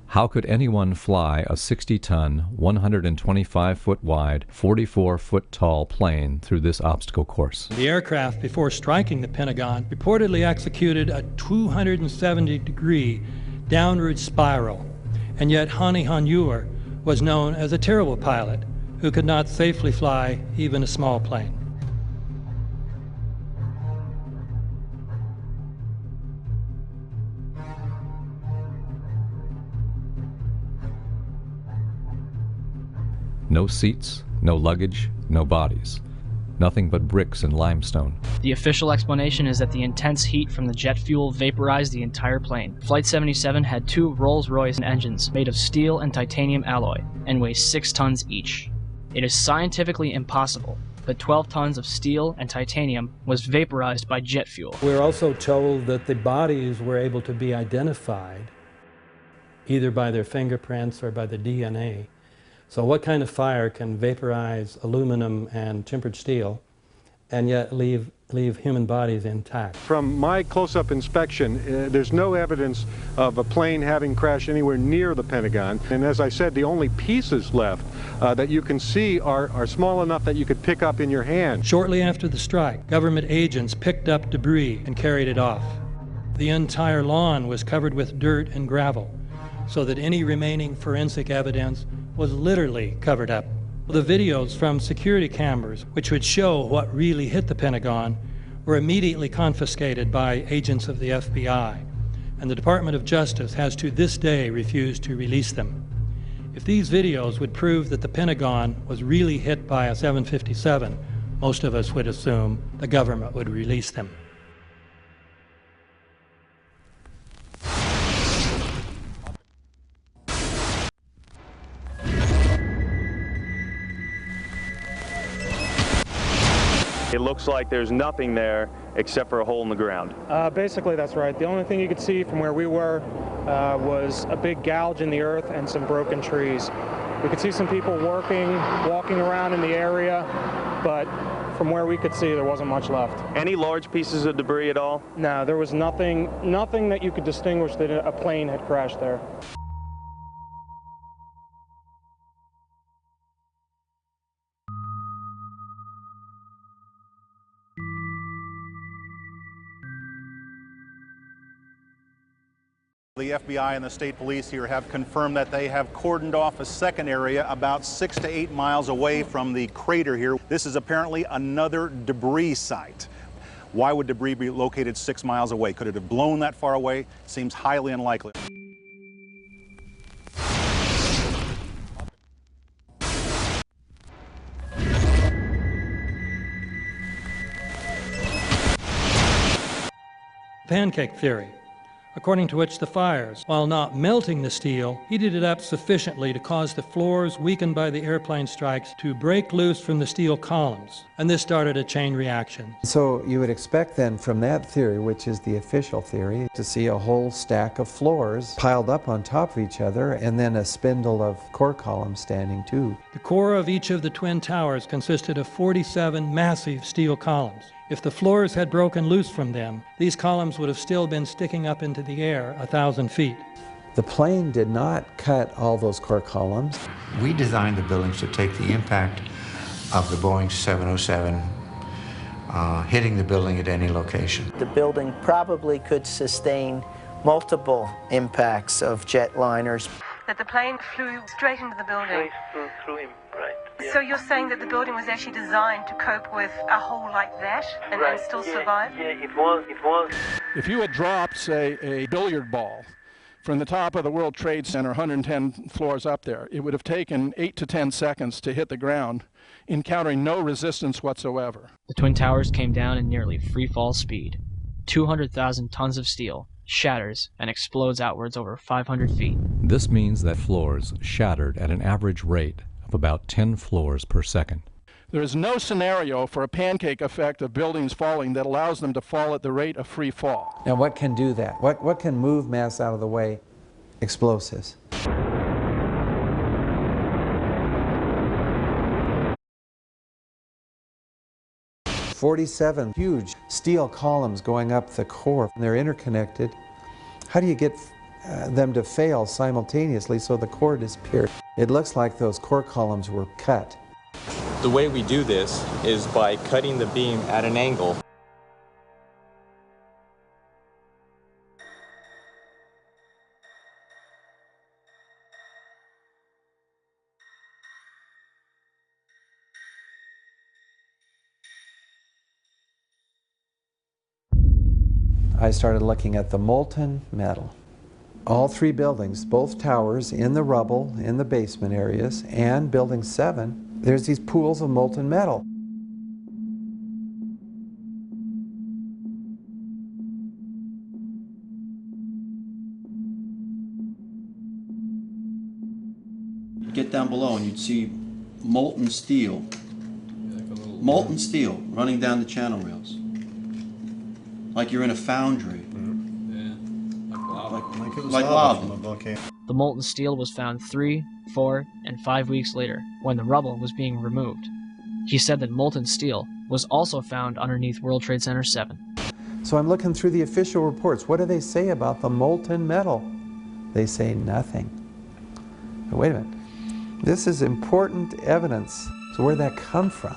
How could anyone fly a 60-ton, 125-foot wide, 44-foot tall plane through this obstacle course? The aircraft, before striking the Pentagon, reportedly executed a 270-degree downward spiral, and yet Hani Hanjour was known as a terrible pilot who could not safely fly even a small plane. No seats, no luggage, no bodies. Nothing but bricks and limestone. The official explanation is that the intense heat from the jet fuel vaporized the entire plane. Flight 77 had 2 Rolls-Royce engines made of steel and titanium alloy and weigh 6 tons each. It is scientifically impossible that 12 tons of steel and titanium was vaporized by jet fuel. We're also told that the bodies were able to be identified either by their fingerprints or by the DNA. So what kind of fire can vaporize aluminum and tempered steel and yet leave human bodies intact? From my close-up inspection, there's no evidence of a plane having crashed anywhere near the Pentagon. And as I said, the only pieces left that you can see are small enough that you could pick up in your hand. Shortly after the strike, government agents picked up debris and carried it off. The entire lawn was covered with dirt and gravel, so that any remaining forensic evidence was literally covered up. The videos from security cameras, which would show what really hit the Pentagon, were immediately confiscated by agents of the FBI, and the Department of Justice has to this day refused to release them. If these videos would prove that the Pentagon was really hit by a 757, most of us would assume the government would release them. It looks like there's nothing there except for a hole in the ground. Basically, that's right. The only thing you could see from where we were was a big gouge in the earth and some broken trees. We could see some people walking around in the area, but from where we could see, there wasn't much left. Any large pieces of debris at all? No, there was nothing that you could distinguish that a plane had crashed there. The FBI and the state police here have confirmed that they have cordoned off a second area about 6 to 8 miles away from the crater here. This is apparently another debris site. Why would debris be located 6 miles away? Could it have blown that far away? Seems highly unlikely. Pancake theory. according to which the fires, while not melting the steel, heated it up sufficiently to cause the floors weakened by the airplane strikes to break loose from the steel columns, and this started a chain reaction. So you would expect then from that theory, which is the official theory, to see a whole stack of floors piled up on top of each other and then a spindle of core columns standing too. The core of each of the twin towers consisted of 47 massive steel columns. If the floors had broken loose from them, these columns would have still been sticking up into the air 1,000 feet. The plane did not cut all those core columns. We designed the buildings to take the impact of the Boeing 707 hitting the building at any location. The building probably could sustain multiple impacts of jetliners. That the plane flew straight into the building. Through him, right. So you're saying that the building was actually designed to cope with a hole like that and still survive? Yeah, it was. If you had dropped, say, a billiard ball from the top of the World Trade Center, 110 floors up there, it would have taken 8 to 10 seconds to hit the ground, encountering no resistance whatsoever. The Twin Towers came down in nearly free fall speed. 200,000 tons of steel shatters and explodes outwards over 500 feet. This means that floors shattered at an average rate of about 10 floors per second. There is no scenario for a pancake effect of buildings falling that allows them to fall at the rate of free fall. Now what can do that? What can move mass out of the way? Explosives. "47 huge steel columns going up the core, and they're interconnected. How do you get them to fail simultaneously so the core disappears? It looks like those core columns were cut. The way we do this is by cutting the beam at an angle. I started looking at the molten metal. All three buildings, both towers in the rubble, in the basement areas, and Building 7, there's these pools of molten metal. You'd get down below and you'd see molten steel running down the channel rails. Like you're in a foundry. Like lava. The molten steel was found 3, 4, and 5 weeks later, when the rubble was being removed. He said that molten steel was also found underneath World Trade Center 7. So I'm looking through the official reports. What do they say about the molten metal? They say nothing. Now, wait a minute. This is important evidence. So where'd that come from?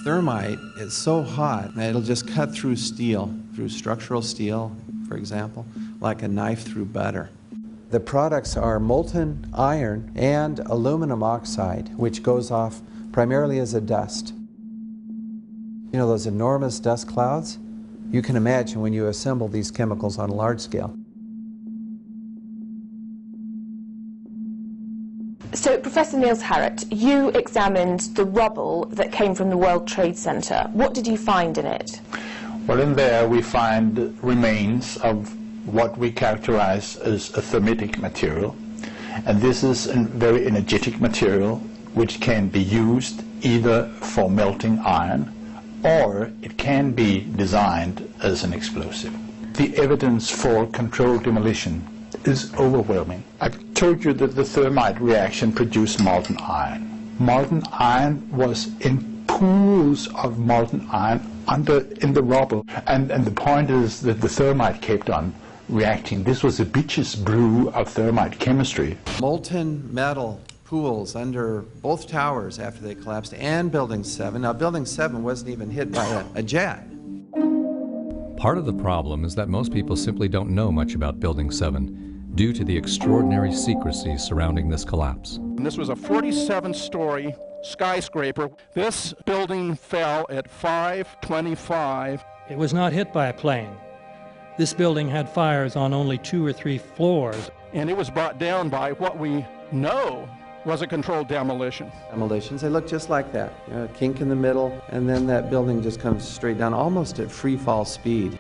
Thermite is so hot that it'll just cut through steel, through structural steel, for example, like a knife through butter. The products are molten iron and aluminum oxide, which goes off primarily as a dust. You know those enormous dust clouds? You can imagine when you assemble these chemicals on a large scale. So, Professor Niels Harrit, you examined the rubble that came from the World Trade Center. What did you find in it? Well, in there we find remains of what we characterize as a thermitic material. And this is a very energetic material which can be used either for melting iron or it can be designed as an explosive. The evidence for controlled demolition is overwhelming. I've told you that the thermite reaction produced molten iron. Molten iron was in pools of molten iron in the rubble. And the point is that the thermite kept on reacting. This was a bitch's brew of thermite chemistry. Molten metal pools under both towers after they collapsed and Building 7. Now, Building 7 wasn't even hit by a jet. Part of the problem is that most people simply don't know much about Building 7 due to the extraordinary secrecy surrounding this collapse. And this was a 47-story skyscraper. This building fell at 5:25. It was not hit by a plane. This building had fires on only 2 or 3 floors. And it was brought down by what we know was a controlled demolition. Demolitions, they look just like that. You know, a kink in the middle, and then that building just comes straight down, almost at free fall speed.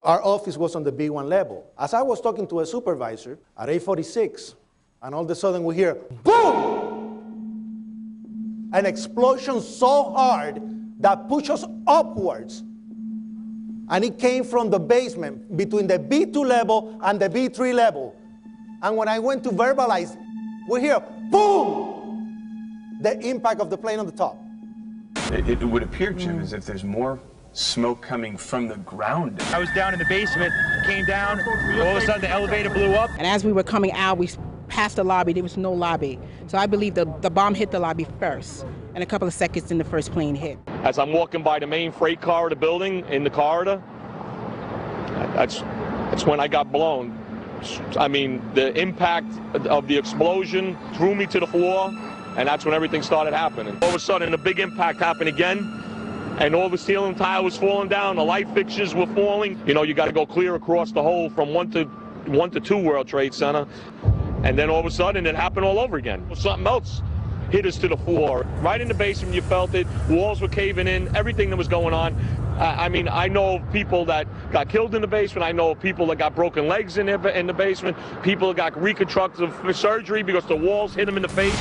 Our office was on the B1 level. As I was talking to a supervisor at 8:46, and all of a sudden we hear, boom! An explosion so hard that pushed us upwards. And it came from the basement between the B2 level and the B3 level. And when I went to verbalize, we hear, boom! The impact of the plane on the top. It would appear, Jim, as if there's more smoke coming from the ground. I was down in the basement, came down, all of a sudden the elevator blew up. And as we were coming out, we passed the lobby, there was no lobby. So I believe the bomb hit the lobby first, and a couple of seconds then the first plane hit. As I'm walking by the main freight corridor building in the corridor, that's when I got blown. I mean, the impact of the explosion threw me to the floor, and that's when everything started happening. All of a sudden, a big impact happened again. And all the ceiling tile was falling down, the light fixtures were falling. You know, you got to go clear across the whole from 1 to 2 World Trade Center. And then all of a sudden it happened all over again. Something else hit us to the floor. Right in the basement, you felt it. Walls were caving in, everything that was going on. I mean, I know of people that got killed in the basement. I know of people that got broken legs in the basement. People that got reconstructive surgery because the walls hit them in the face.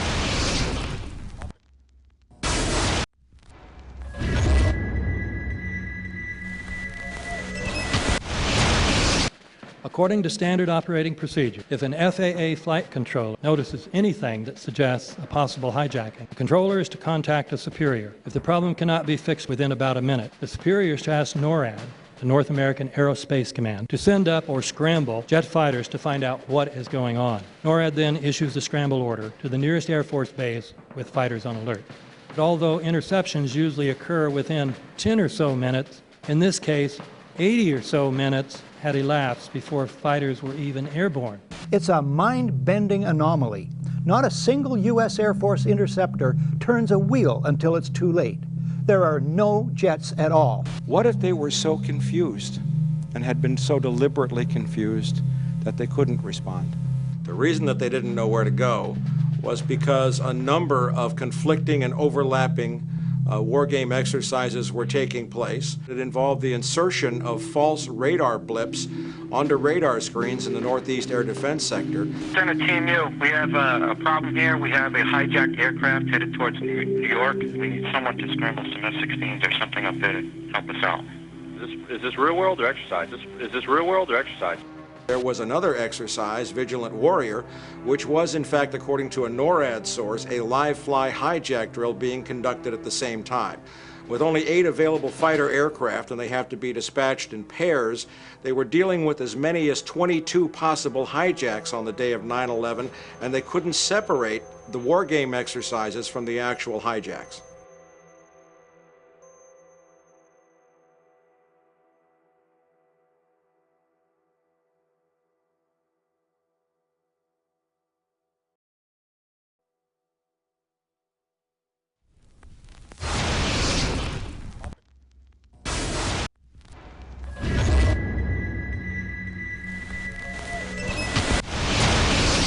According to standard operating procedure, if an FAA flight controller notices anything that suggests a possible hijacking, the controller is to contact a superior. If the problem cannot be fixed within about a minute, the superior is to ask NORAD, the North American Aerospace Command, to send up or scramble jet fighters to find out what is going on. NORAD then issues the scramble order to the nearest Air Force base with fighters on alert. But although interceptions usually occur within 10 or so minutes, in this case, 80 or so minutes had elapsed before fighters were even airborne. It's a mind-bending anomaly. Not a single U.S. Air Force interceptor turns a wheel until it's too late. There are no jets at all. What if they were so confused and had been so deliberately confused that they couldn't respond? The reason that they didn't know where to go was because a number of conflicting and overlapping war game exercises were taking place. It involved the insertion of false radar blips onto radar screens in the Northeast Air Defense Sector. Center Team U, we have a problem here. We have a hijacked aircraft headed towards New York. We need someone to scramble some F-16s or something up there to help us out. Is this real world or exercise? Is this real world or exercise? There was another exercise, Vigilant Warrior, which was in fact, according to a NORAD source, a live-fly hijack drill being conducted at the same time. With only 8 available fighter aircraft, and they have to be dispatched in pairs, they were dealing with as many as 22 possible hijacks on the day of 9/11, and they couldn't separate the war game exercises from the actual hijacks.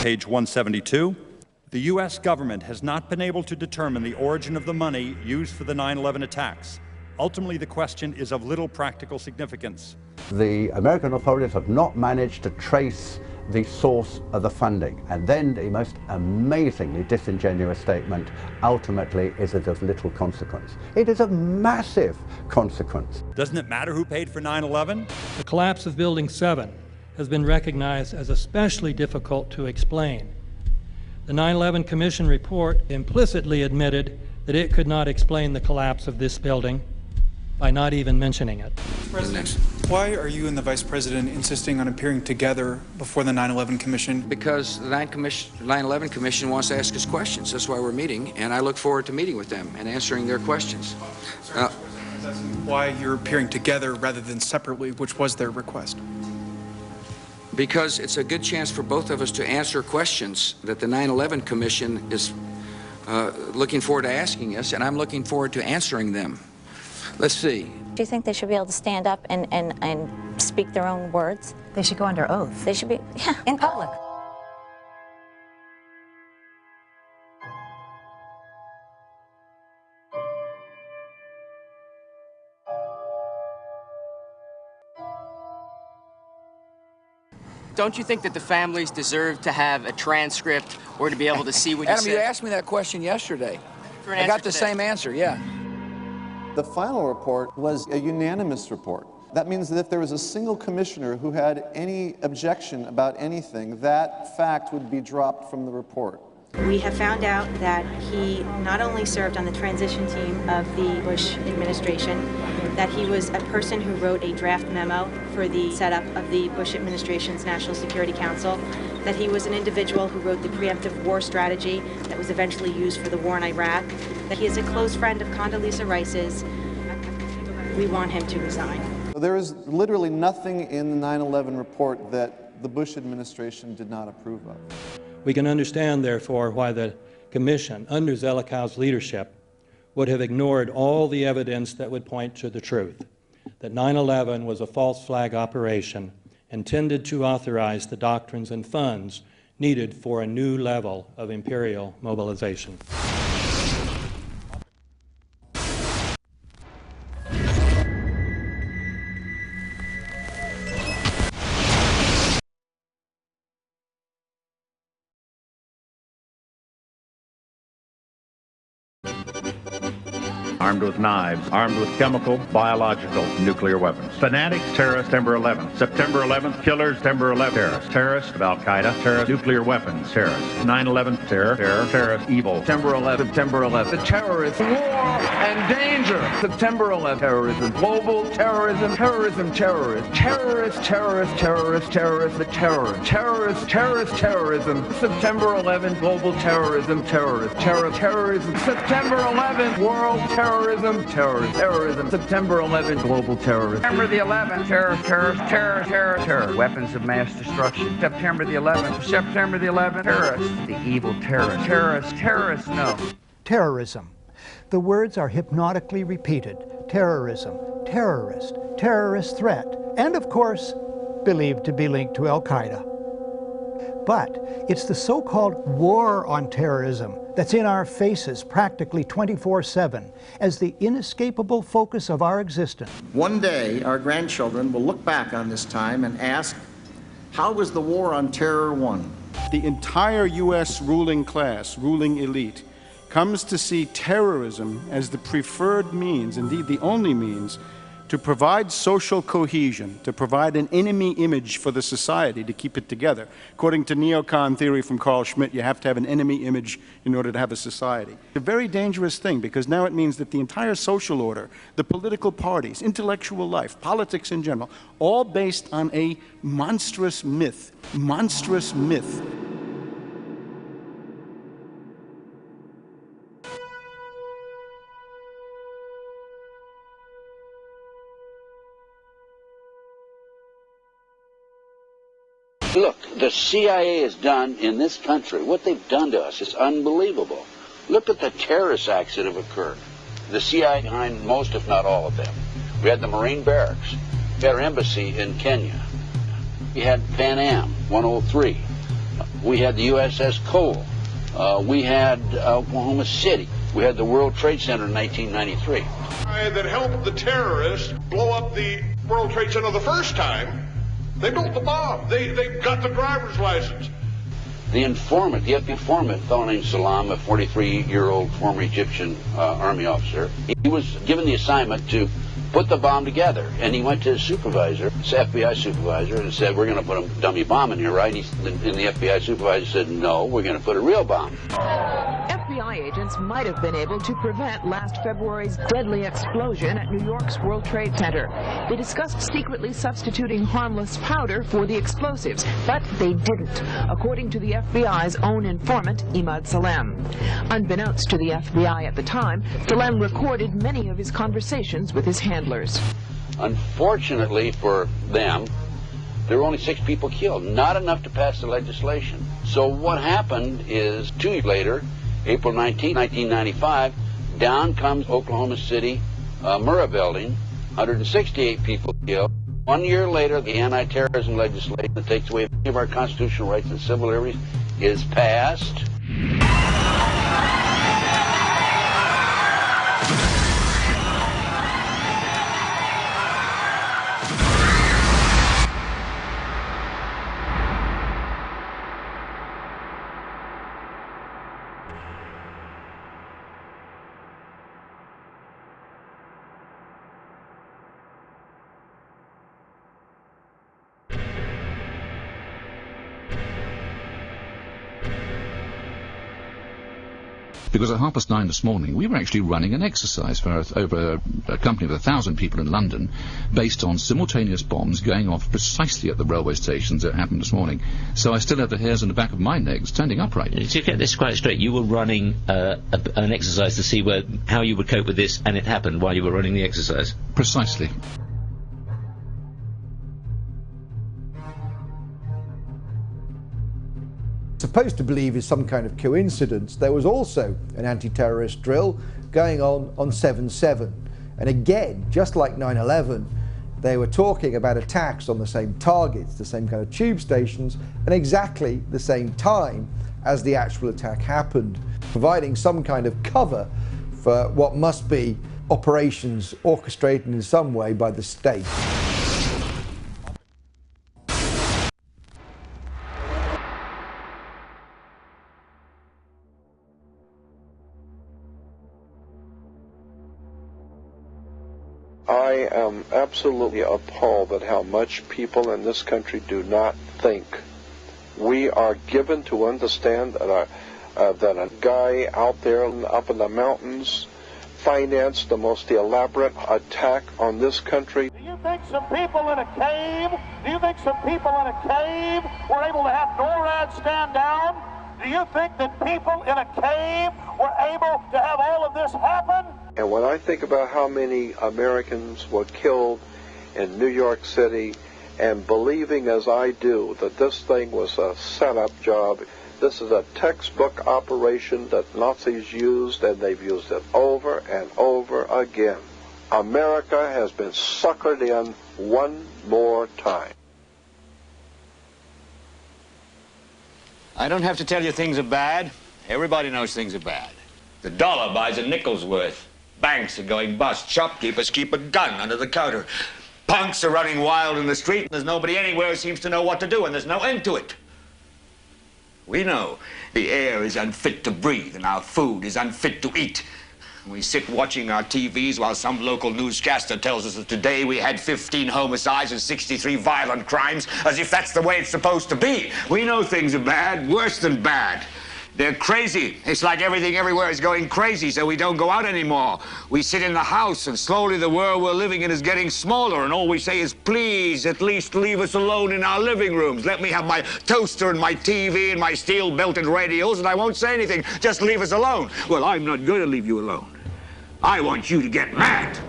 Page 172. The U.S. government has not been able to determine the origin of the money used for the 9/11 attacks. Ultimately, the question is of little practical significance. The American authorities have not managed to trace the source of the funding, and then the most amazingly disingenuous statement ultimately is it of little consequence. It is of massive consequence. Doesn't it matter who paid for 9/11? The collapse of Building 7 has been recognized as especially difficult to explain. The 9/11 Commission report implicitly admitted that it could not explain the collapse of this building by not even mentioning it. President, why are you and the Vice President insisting on appearing together before the 9/11 Commission? Because the 9/11 Commission wants to ask us questions. That's why we're meeting, and I look forward to meeting with them and answering their questions. Why you're appearing together rather than separately, which was their request? Because it's a good chance for both of us to answer questions that the 9/11 Commission is looking forward to asking us, and I'm looking forward to answering them. Let's see. Do you think they should be able to stand up and speak their own words? They should go under oath. They should be, yeah. In public. Don't you think that the families deserve to have a transcript or to be able to see what you Adam, said? you asked me that question yesterday. For an I answer got the today. same answer, yeah. The final report was a unanimous report. That means that if there was a single commissioner who had any objection about anything, that fact would be dropped from the report. We have found out that he not only served on the transition team of the Bush administration, that he was a person who wrote a draft memo for the setup of the Bush administration's National Security Council, that he was an individual who wrote the preemptive war strategy that was eventually used for the war in Iraq, that he is a close friend of Condoleezza Rice's. We want him to resign. There is literally nothing in the 9/11 report that the Bush administration did not approve of. We can understand, therefore, why the Commission, under Zelikow's leadership, would have ignored all the evidence that would point to the truth, that 9/11 was a false flag operation intended to authorize the doctrines and funds needed for a new level of imperial mobilization. Armed with knives, armed with chemical, biological, nuclear weapons. Fanatics, terrorists, September 11th. September 11th, killers, September 11th, terrorists. Terrorists of Al-Qaeda, terrorists, nuclear weapons, terrorists. 9/11, terror, terrorist, evil. September 11th, September 11th. The terrorists, war and danger. September 11th, terrorism, global terrorism, terrorism, terrorists. Terrorists, terrorists, terrorists, terrorists, the terror. Terrorists, terrorist, terrorism. September 11th, global terrorism, terrorists. Terrorism. September 11th, world terrorism, terrorism. September 11th, global terrorism. September the 11th, terror. Weapons of mass destruction. September the 11th, terrorists. The evil terrorists, no. Terrorism. The words are hypnotically repeated. Terrorism, terrorist, terrorist threat, and of course, believed to be linked to Al-Qaeda. But it's the so-called war on terrorism that's in our faces practically 24/7 as the inescapable focus of our existence. One day, our grandchildren will look back on this time and ask, how was the war on terror won? The entire U.S. ruling class, ruling elite, comes to see terrorism as the preferred means, indeed the only means, to provide social cohesion, to provide an enemy image for the society to keep it together. According to neocon theory from Carl Schmitt, you have to have an enemy image in order to have a society. It's a very dangerous thing because now it means that the entire social order, the political parties, intellectual life, politics in general, all based on a monstrous myth. Monstrous myth. Look, the CIA has done in this country, what they've done to us is unbelievable. Look at the terrorist acts that have occurred. The CIA behind most, if not all of them. We had the Marine Barracks. We had our embassy in Kenya. We had Pan Am 103. We had the USS Cole. We had Oklahoma City. We had the World Trade Center in 1993. That helped the terrorists blow up the World Trade Center the first time. They built the bomb. They got the driver's license. The informant, the FBI informant, a fellow named Salam, a 43-year-old former Egyptian army officer, he was given the assignment to put the bomb together. And he went to his supervisor, his FBI supervisor, and said, we're going to put a dummy bomb in here, right? And the FBI supervisor said, no, we're going to put a real bomb. FBI agents might have been able to prevent last February's deadly explosion at New York's World Trade Center. They discussed secretly substituting harmless powder for the explosives, but they didn't, according to the FBI's own informant, Emad Salem. Unbeknownst to the FBI at the time, Salem recorded many of his conversations with his handlers. Unfortunately for them, there were only 6 people killed, not enough to pass the legislation. So what happened is 2 years later, April 19, 1995, down comes Oklahoma City Murrah building, 168 people killed. 1 year later, the anti-terrorism legislation that takes away many of our constitutional rights and civil liberties is passed. Because at 9:30 this morning, we were actually running an exercise for over a company of 1,000 people in London, based on simultaneous bombs going off precisely at the railway stations that happened this morning. So I still have the hairs on the back of my neck standing upright. To get this quite straight, you were running an exercise to see how you would cope with this, and it happened while you were running the exercise? Precisely. Supposed to believe is some kind of coincidence, there was also an anti-terrorist drill going on 7/7. And again, just like 9/11, they were talking about attacks on the same targets, the same kind of tube stations, and exactly the same time as the actual attack happened, providing some kind of cover for what must be operations orchestrated in some way by the state. I am absolutely appalled at how much people in this country do not think. We are given to understand that a guy out there up in the mountains financed the most elaborate attack on this country. Do you think some people in a cave were able to have NORAD stand down? Do you think that people in a cave were able to have all of this happen? And when I think about how many Americans were killed in New York City, and believing as I do that this thing was a setup job, this is a textbook operation that Nazis used, and they've used it over and over again. America has been suckered in one more time. I don't have to tell you things are bad. Everybody knows things are bad. The dollar buys a nickel's worth. Banks are going bust. Shopkeepers keep a gun under the counter. Punks are running wild in the street, and there's nobody anywhere who seems to know what to do, and there's no end to it. We know the air is unfit to breathe, and our food is unfit to eat. We sit watching our TVs while some local newscaster tells us that today we had 15 homicides and 63 violent crimes, as if that's the way it's supposed to be. We know things are bad, worse than bad. They're crazy. It's like everything everywhere is going crazy, so we don't go out anymore. We sit in the house, and slowly the world we're living in is getting smaller, and all we say is, please, at least leave us alone in our living rooms. Let me have my toaster and my TV and my steel-belted radios, and I won't say anything. Just leave us alone. Well, I'm not going to leave you alone. I want you to get mad.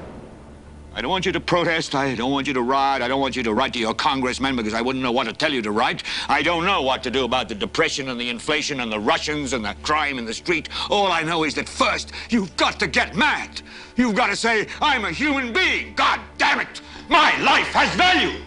I don't want you to protest. I don't want you to riot. I don't want you to write to your congressmen because I wouldn't know what to tell you to write. I don't know what to do about the depression and the inflation and the Russians and the crime in the street. All I know is that first, you've got to get mad. You've got to say, I'm a human being. God damn it. My life has value.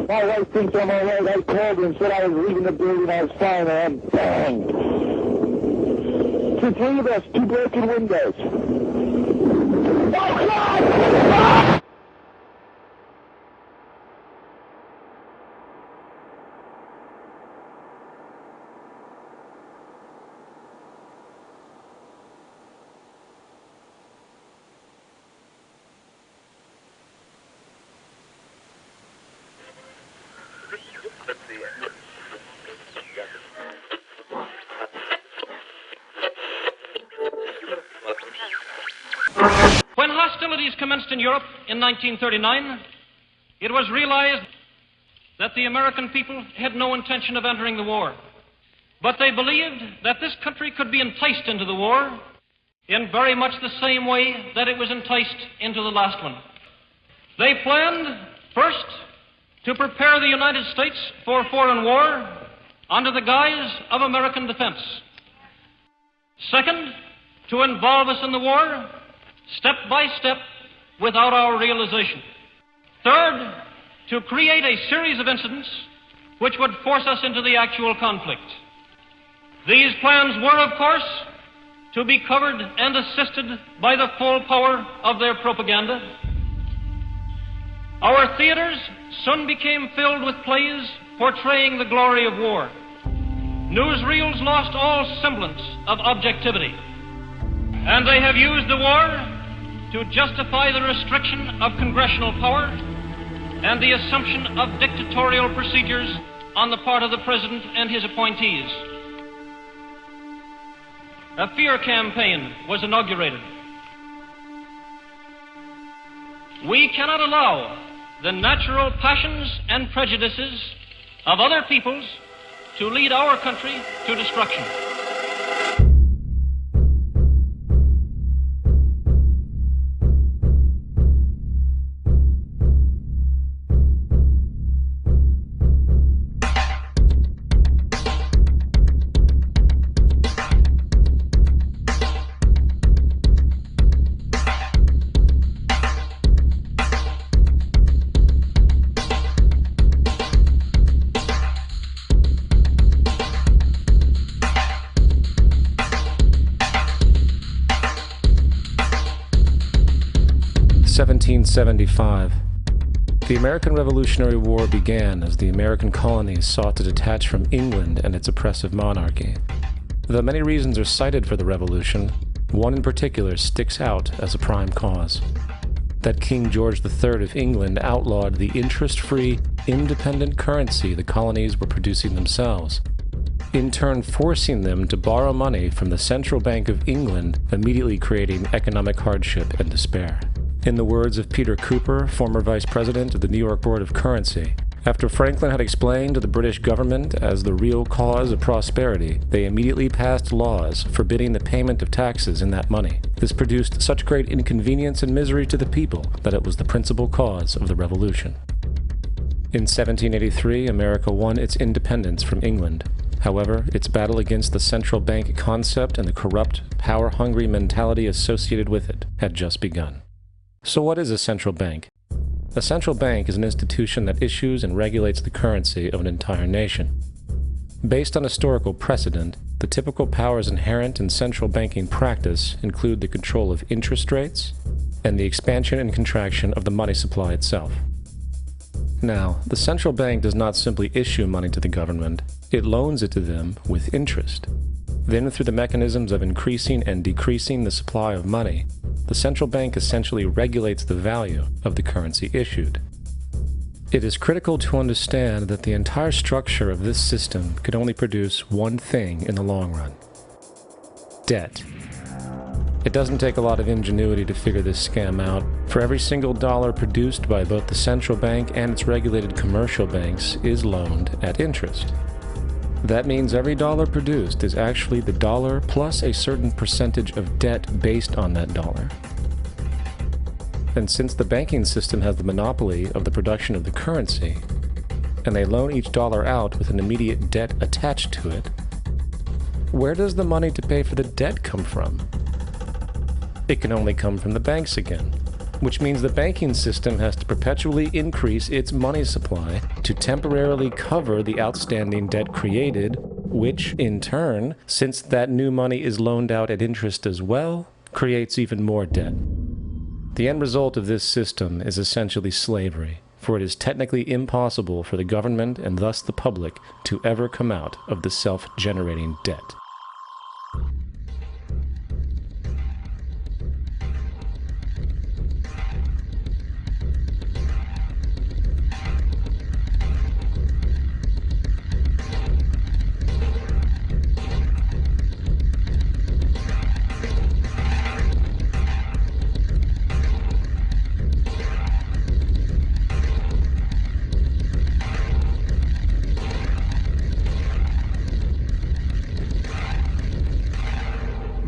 My wife thinks I'm all right. I called her and said I was leaving the building. I was fine, and I'm banged. It's 3 of us, 2 broken windows. Oh, God! When hostilities commenced in Europe in 1939, it was realized that the American people had no intention of entering the war. But they believed that this country could be enticed into the war in very much the same way that it was enticed into the last one. They planned, first, to prepare the United States for foreign war under the guise of American defense. Second, to involve us in the war, step by step, without our realization. Third, to create a series of incidents which would force us into the actual conflict. These plans were, of course, to be covered and assisted by the full power of their propaganda. Our theaters soon became filled with plays portraying the glory of war. Newsreels lost all semblance of objectivity, and they have used the war to justify the restriction of congressional power and the assumption of dictatorial procedures on the part of the President and his appointees. A fear campaign was inaugurated. We cannot allow the natural passions and prejudices of other peoples to lead our country to destruction. (1775). The American Revolutionary War began as the American colonies sought to detach from England and its oppressive monarchy. Though many reasons are cited for the revolution, one in particular sticks out as a prime cause: that King George III of England outlawed the interest-free, independent currency the colonies were producing themselves, in turn forcing them to borrow money from the Central Bank of England, immediately creating economic hardship and despair. In the words of Peter Cooper, former vice president of the New York Board of Currency, after Franklin had explained to the British government as the real cause of prosperity, they immediately passed laws forbidding the payment of taxes in that money. This produced such great inconvenience and misery to the people that it was the principal cause of the Revolution. In 1783, America won its independence from England. However, its battle against the central bank concept and the corrupt, power-hungry mentality associated with it had just begun. So what is a central bank? A central bank is an institution that issues and regulates the currency of an entire nation. Based on historical precedent, the typical powers inherent in central banking practice include the control of interest rates and the expansion and contraction of the money supply itself. Now, the central bank does not simply issue money to the government, it loans it to them with interest. Then, through the mechanisms of increasing and decreasing the supply of money, the central bank essentially regulates the value of the currency issued. It is critical to understand that the entire structure of this system could only produce one thing in the long run: debt. It doesn't take a lot of ingenuity to figure this scam out. For every single dollar produced by both the central bank and its regulated commercial banks is loaned at interest. That means every dollar produced is actually the dollar plus a certain percentage of debt based on that dollar. And since the banking system has the monopoly of the production of the currency, and they loan each dollar out with an immediate debt attached to it, where does the money to pay for the debt come from? It can only come from the banks again, which means the banking system has to perpetually increase its money supply to temporarily cover the outstanding debt created, which, in turn, since that new money is loaned out at interest as well, creates even more debt. The end result of this system is essentially slavery, for it is technically impossible for the government and thus the public to ever come out of the self-generating debt.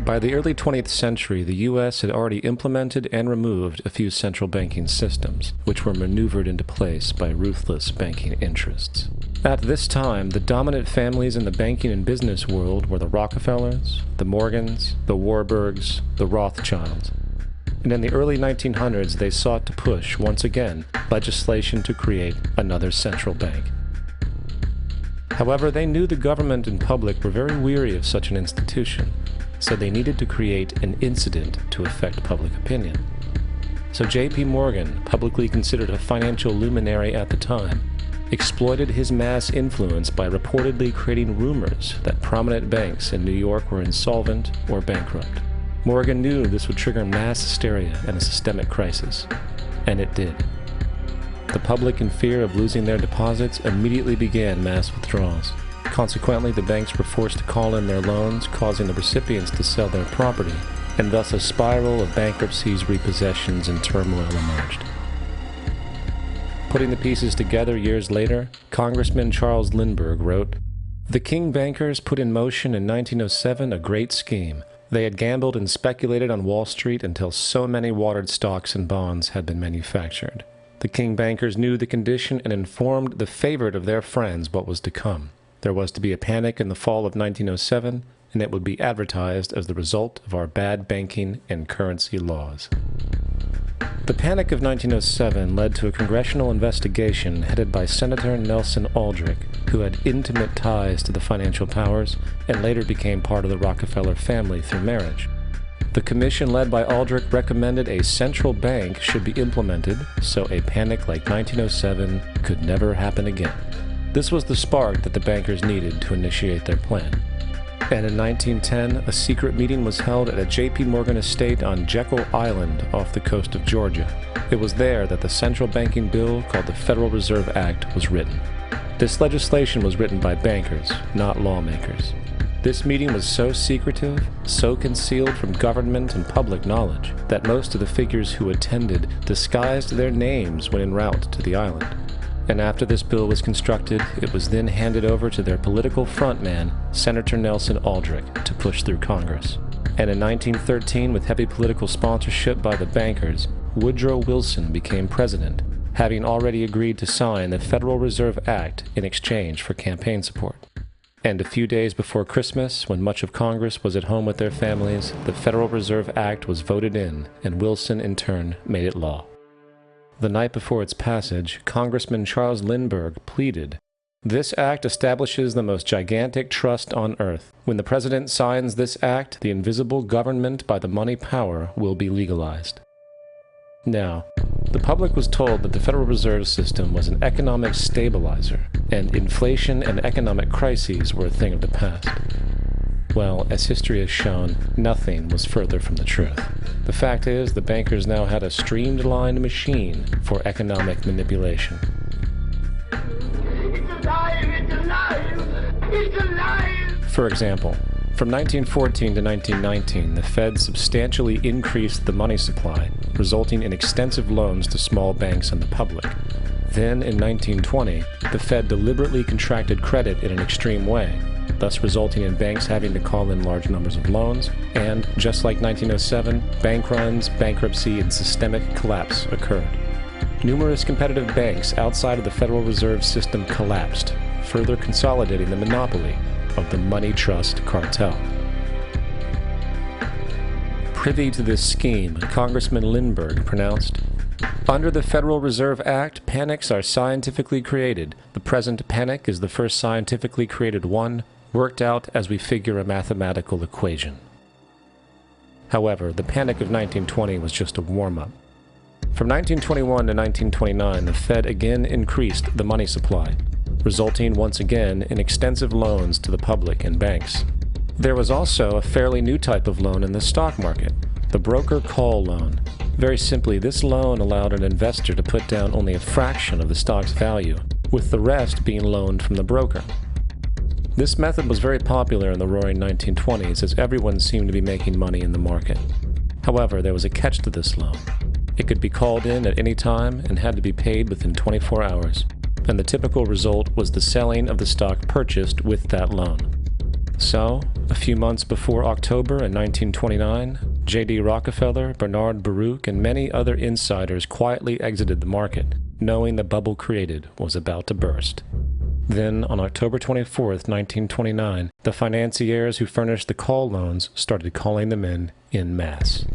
By the early 20th century, the U.S. had already implemented and removed a few central banking systems, which were maneuvered into place by ruthless banking interests. At this time, the dominant families in the banking and business world were the Rockefellers, the Morgans, the Warburgs, the Rothschilds. And in the early 1900s, they sought to push, once again, legislation to create another central bank. However, they knew the government and public were very weary of such an institution, so they needed to create an incident to affect public opinion. So J.P. Morgan, publicly considered a financial luminary at the time, exploited his mass influence by reportedly creating rumors that prominent banks in New York were insolvent or bankrupt. Morgan knew this would trigger mass hysteria and a systemic crisis, and it did. The public, in fear of losing their deposits, immediately began mass withdrawals. Consequently, the banks were forced to call in their loans, causing the recipients to sell their property, and thus a spiral of bankruptcies, repossessions, and turmoil emerged. Putting the pieces together years later, Congressman Charles Lindbergh wrote, "The King bankers put in motion in 1907 a great scheme. They had gambled and speculated on Wall Street until so many watered stocks and bonds had been manufactured. The King bankers knew the condition and informed the favorite of their friends what was to come. There was to be a panic in the fall of 1907, and it would be advertised as the result of our bad banking and currency laws." The Panic of 1907 led to a congressional investigation headed by Senator Nelson Aldrich, who had intimate ties to the financial powers and later became part of the Rockefeller family through marriage. The commission led by Aldrich recommended a central bank should be implemented so a panic like 1907 could never happen again. This was the spark that the bankers needed to initiate their plan. And in 1910, a secret meeting was held at a J.P. Morgan estate on Jekyll Island off the coast of Georgia. It was there that the central banking bill called the Federal Reserve Act was written. This legislation was written by bankers, not lawmakers. This meeting was so secretive, so concealed from government and public knowledge, that most of the figures who attended disguised their names when en route to the island. And after this bill was constructed, it was then handed over to their political frontman, Senator Nelson Aldrich, to push through Congress. And in 1913, with heavy political sponsorship by the bankers, Woodrow Wilson became president, having already agreed to sign the Federal Reserve Act in exchange for campaign support. And a few days before Christmas, when much of Congress was at home with their families, the Federal Reserve Act was voted in, and Wilson in turn made it law. The night before its passage, Congressman Charles Lindbergh pleaded, "This act establishes the most gigantic trust on earth. When the President signs this act, the invisible government by the money power will be legalized." Now, the public was told that the Federal Reserve System was an economic stabilizer, and inflation and economic crises were a thing of the past. Well, as history has shown, nothing was further from the truth. The fact is, the bankers now had a streamlined machine for economic manipulation. It's alive! It's alive! It's alive! For example, from 1914 to 1919, the Fed substantially increased the money supply, resulting in extensive loans to small banks and the public. Then, in 1920, the Fed deliberately contracted credit in an extreme way, thus resulting in banks having to call in large numbers of loans, and, just like 1907, bank runs, bankruptcy, and systemic collapse occurred. Numerous competitive banks outside of the Federal Reserve System collapsed, further consolidating the monopoly of the money trust cartel. Privy to this scheme, Congressman Lindbergh pronounced, "Under the Federal Reserve Act, panics are scientifically created. The present panic is the first scientifically created one, worked out as we figure a mathematical equation." However, the Panic of 1920 was just a warm-up. From 1921 to 1929, the Fed again increased the money supply, resulting once again in extensive loans to the public and banks. There was also a fairly new type of loan in the stock market, the broker call loan. Very simply, this loan allowed an investor to put down only a fraction of the stock's value, with the rest being loaned from the broker. This method was very popular in the roaring 1920s, as everyone seemed to be making money in the market. However, there was a catch to this loan. It could be called in at any time and had to be paid within 24 hours, and the typical result was the selling of the stock purchased with that loan. So, a few months before October in 1929, J.D. Rockefeller, Bernard Baruch, and many other insiders quietly exited the market, knowing the bubble created was about to burst. Then, on October 24, 1929, the financiers who furnished the call loans started calling them in masse.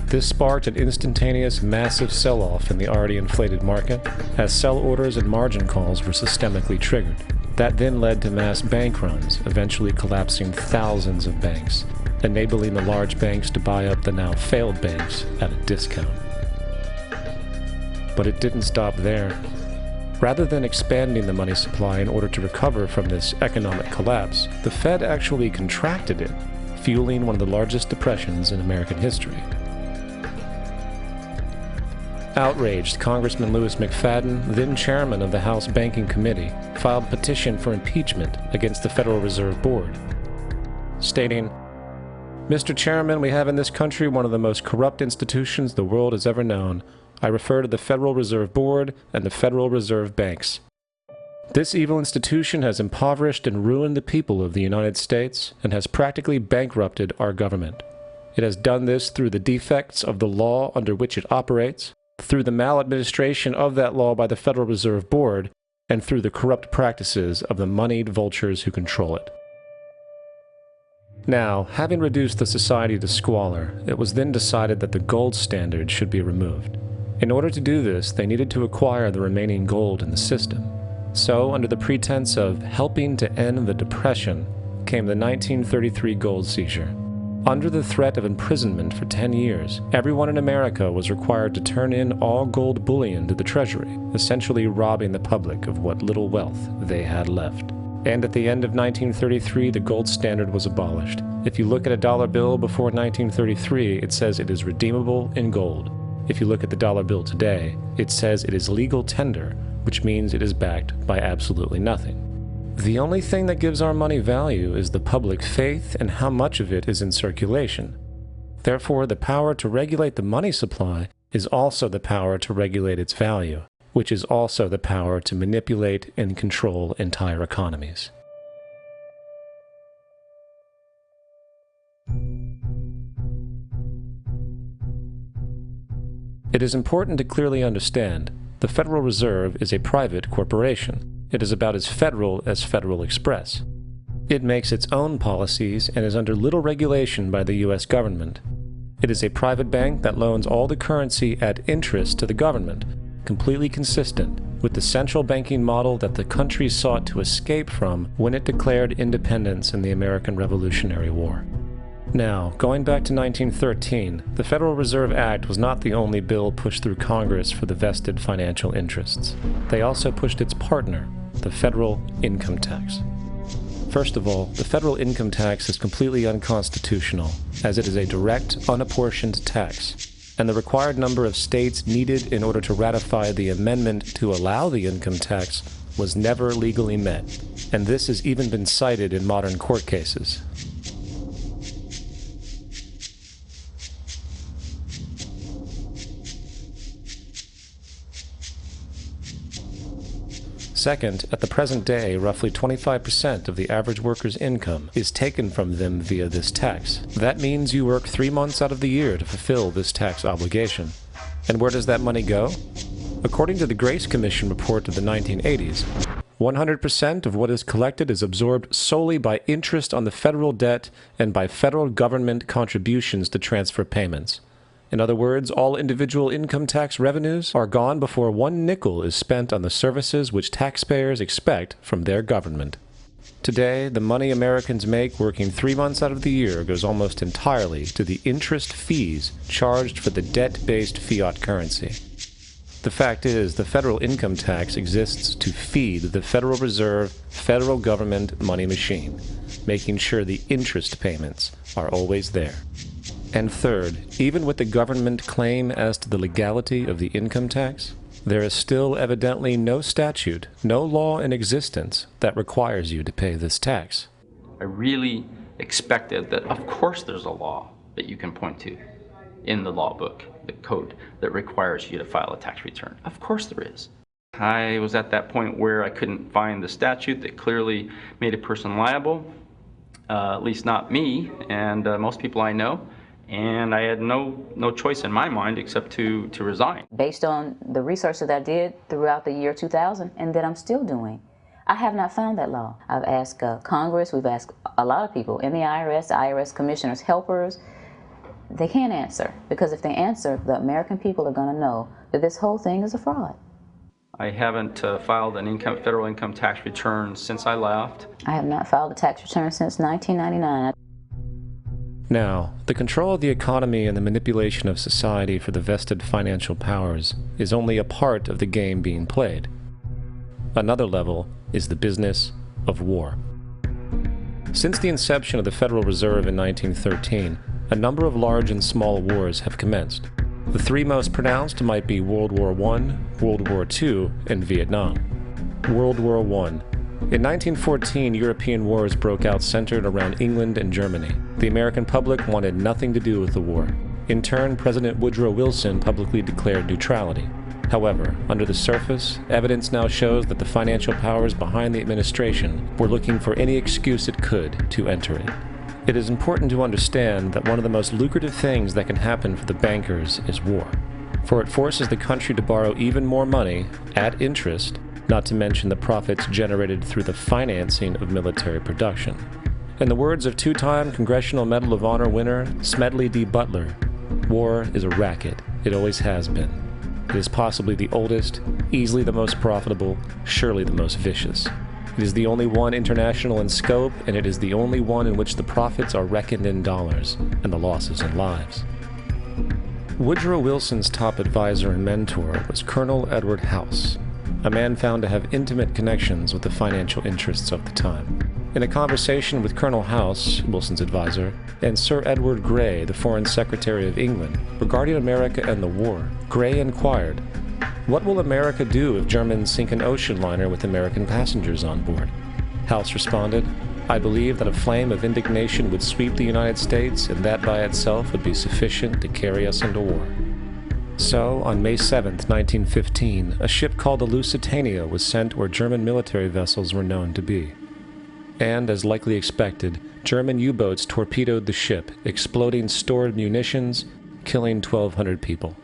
This sparked an instantaneous massive sell-off in the already inflated market, as sell orders and margin calls were systemically triggered. That then led to mass bank runs, eventually collapsing thousands of banks, enabling the large banks to buy up the now failed banks at a discount. But it didn't stop there. Rather than expanding the money supply in order to recover from this economic collapse, the Fed actually contracted it, fueling one of the largest depressions in American history. Outraged, Congressman Louis McFadden, then chairman of the House Banking Committee, filed a petition for impeachment against the Federal Reserve Board, stating, "Mr. Chairman, we have in this country one of the most corrupt institutions the world has ever known. I refer to the Federal Reserve Board and the Federal Reserve Banks. This evil institution has impoverished and ruined the people of the United States and has practically bankrupted our government. It has done this through the defects of the law under which it operates, through the maladministration of that law by the Federal Reserve Board, and through the corrupt practices of the moneyed vultures who control it." Now, having reduced the society to squalor, it was then decided that the gold standard should be removed. In order to do this, they needed to acquire the remaining gold in the system. So, under the pretense of helping to end the Depression, came the 1933 gold seizure. Under the threat of imprisonment for 10 years, everyone in America was required to turn in all gold bullion to the Treasury, essentially robbing the public of what little wealth they had left. And at the end of 1933, the gold standard was abolished. If you look at a dollar bill before 1933, it says it is redeemable in gold. If you look at the dollar bill today, it says it is legal tender, which means it is backed by absolutely nothing. The only thing that gives our money value is the public faith and how much of it is in circulation. Therefore, the power to regulate the money supply is also the power to regulate its value, which is also the power to manipulate and control entire economies. It is important to clearly understand the Federal Reserve is a private corporation. It is about as federal as Federal Express. It makes its own policies and is under little regulation by the U.S. government. It is a private bank that loans all the currency at interest to the government, completely consistent with the central banking model that the country sought to escape from when it declared independence in the American Revolutionary War. Now, going back to 1913, the Federal Reserve Act was not the only bill pushed through Congress for the vested financial interests. They also pushed its partner, the federal income tax. First of all, the federal income tax is completely unconstitutional, as it is a direct, unapportioned tax, and the required number of states needed in order to ratify the amendment to allow the income tax was never legally met, and this has even been cited in modern court cases. Second, at the present day, roughly 25% of the average worker's income is taken from them via this tax. That means you work 3 months out of the year to fulfill this tax obligation. And where does that money go? According to the Grace Commission report of the 1980s, 100% of what is collected is absorbed solely by interest on the federal debt and by federal government contributions to transfer payments. In other words, all individual income tax revenues are gone before 1 nickel is spent on the services which taxpayers expect from their government. Today, the money Americans make working 3 months out of the year goes almost entirely to the interest fees charged for the debt-based fiat currency. The fact is, the federal income tax exists to feed the Federal Reserve federal government money machine, making sure the interest payments are always there. And third, even with the government claim as to the legality of the income tax, there is still evidently no statute, no law in existence that requires you to pay this tax. I really expected that, of course, there's a law that you can point to in the law book, the code that requires you to file a tax return. Of course there is. I was at that point where I couldn't find the statute that clearly made a person liable, at least not me and most people I know. And I had no choice in my mind except to resign. Based on the research that I did throughout the year 2000 and that I'm still doing, I have not found that law. I've asked Congress, we've asked a lot of people in the IRS commissioners, helpers. They can't answer, because if they answer, the American people are going to know that this whole thing is a fraud. I haven't filed an federal income tax return since I left. I have not filed a tax return since 1999. Now, the control of the economy and the manipulation of society for the vested financial powers is only a part of the game being played. Another level is the business of war. Since the inception of the Federal Reserve in 1913, a number of large and small wars have commenced. The three most pronounced might be World War I, World War II, and Vietnam. World War I. In 1914, European wars broke out centered around England and Germany. The American public wanted nothing to do with the war. In turn, President Woodrow Wilson publicly declared neutrality. However, under the surface, evidence now shows that the financial powers behind the administration were looking for any excuse it could to enter it. It is important to understand that one of the most lucrative things that can happen for the bankers is war, for it forces the country to borrow even more money at interest, not to mention the profits generated through the financing of military production. In the words of two-time Congressional Medal of Honor winner Smedley D. Butler, war is a racket. It always has been. It is possibly the oldest, easily the most profitable, surely the most vicious. It is the only one international in scope, and it is the only one in which the profits are reckoned in dollars, and the losses in lives. Woodrow Wilson's top advisor and mentor was Colonel Edward House, a man found to have intimate connections with the financial interests of the time. In a conversation with Colonel House, Wilson's advisor, and Sir Edward Grey, the Foreign Secretary of England, regarding America and the war, Grey inquired, "What will America do if Germans sink an ocean liner with American passengers on board?" House responded, "I believe that a flame of indignation would sweep the United States, and that by itself would be sufficient to carry us into war." So, on May 7, 1915, a ship called the Lusitania was sent where German military vessels were known to be. And, as likely expected, German U-boats torpedoed the ship, exploding stored munitions, killing 1,200 people.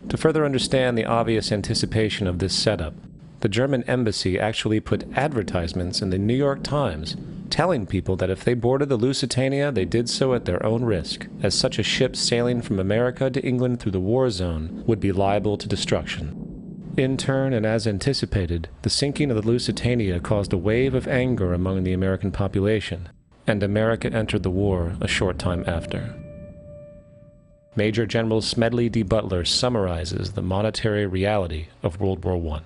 To further understand the obvious anticipation of this setup, the German embassy actually put advertisements in the New York Times telling people that if they boarded the Lusitania, they did so at their own risk, as such a ship sailing from America to England through the war zone would be liable to destruction. In turn, and as anticipated, the sinking of the Lusitania caused a wave of anger among the American population, and America entered the war a short time after. Major General Smedley D. Butler summarizes the monetary reality of World War I.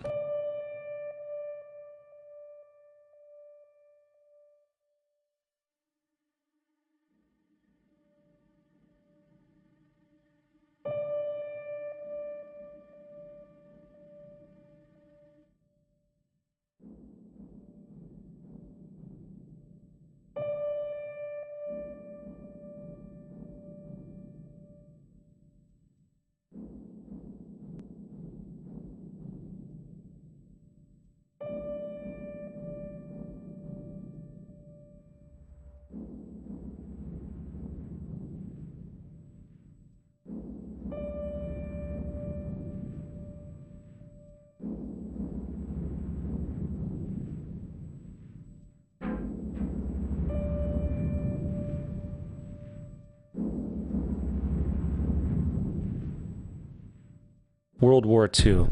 World War II.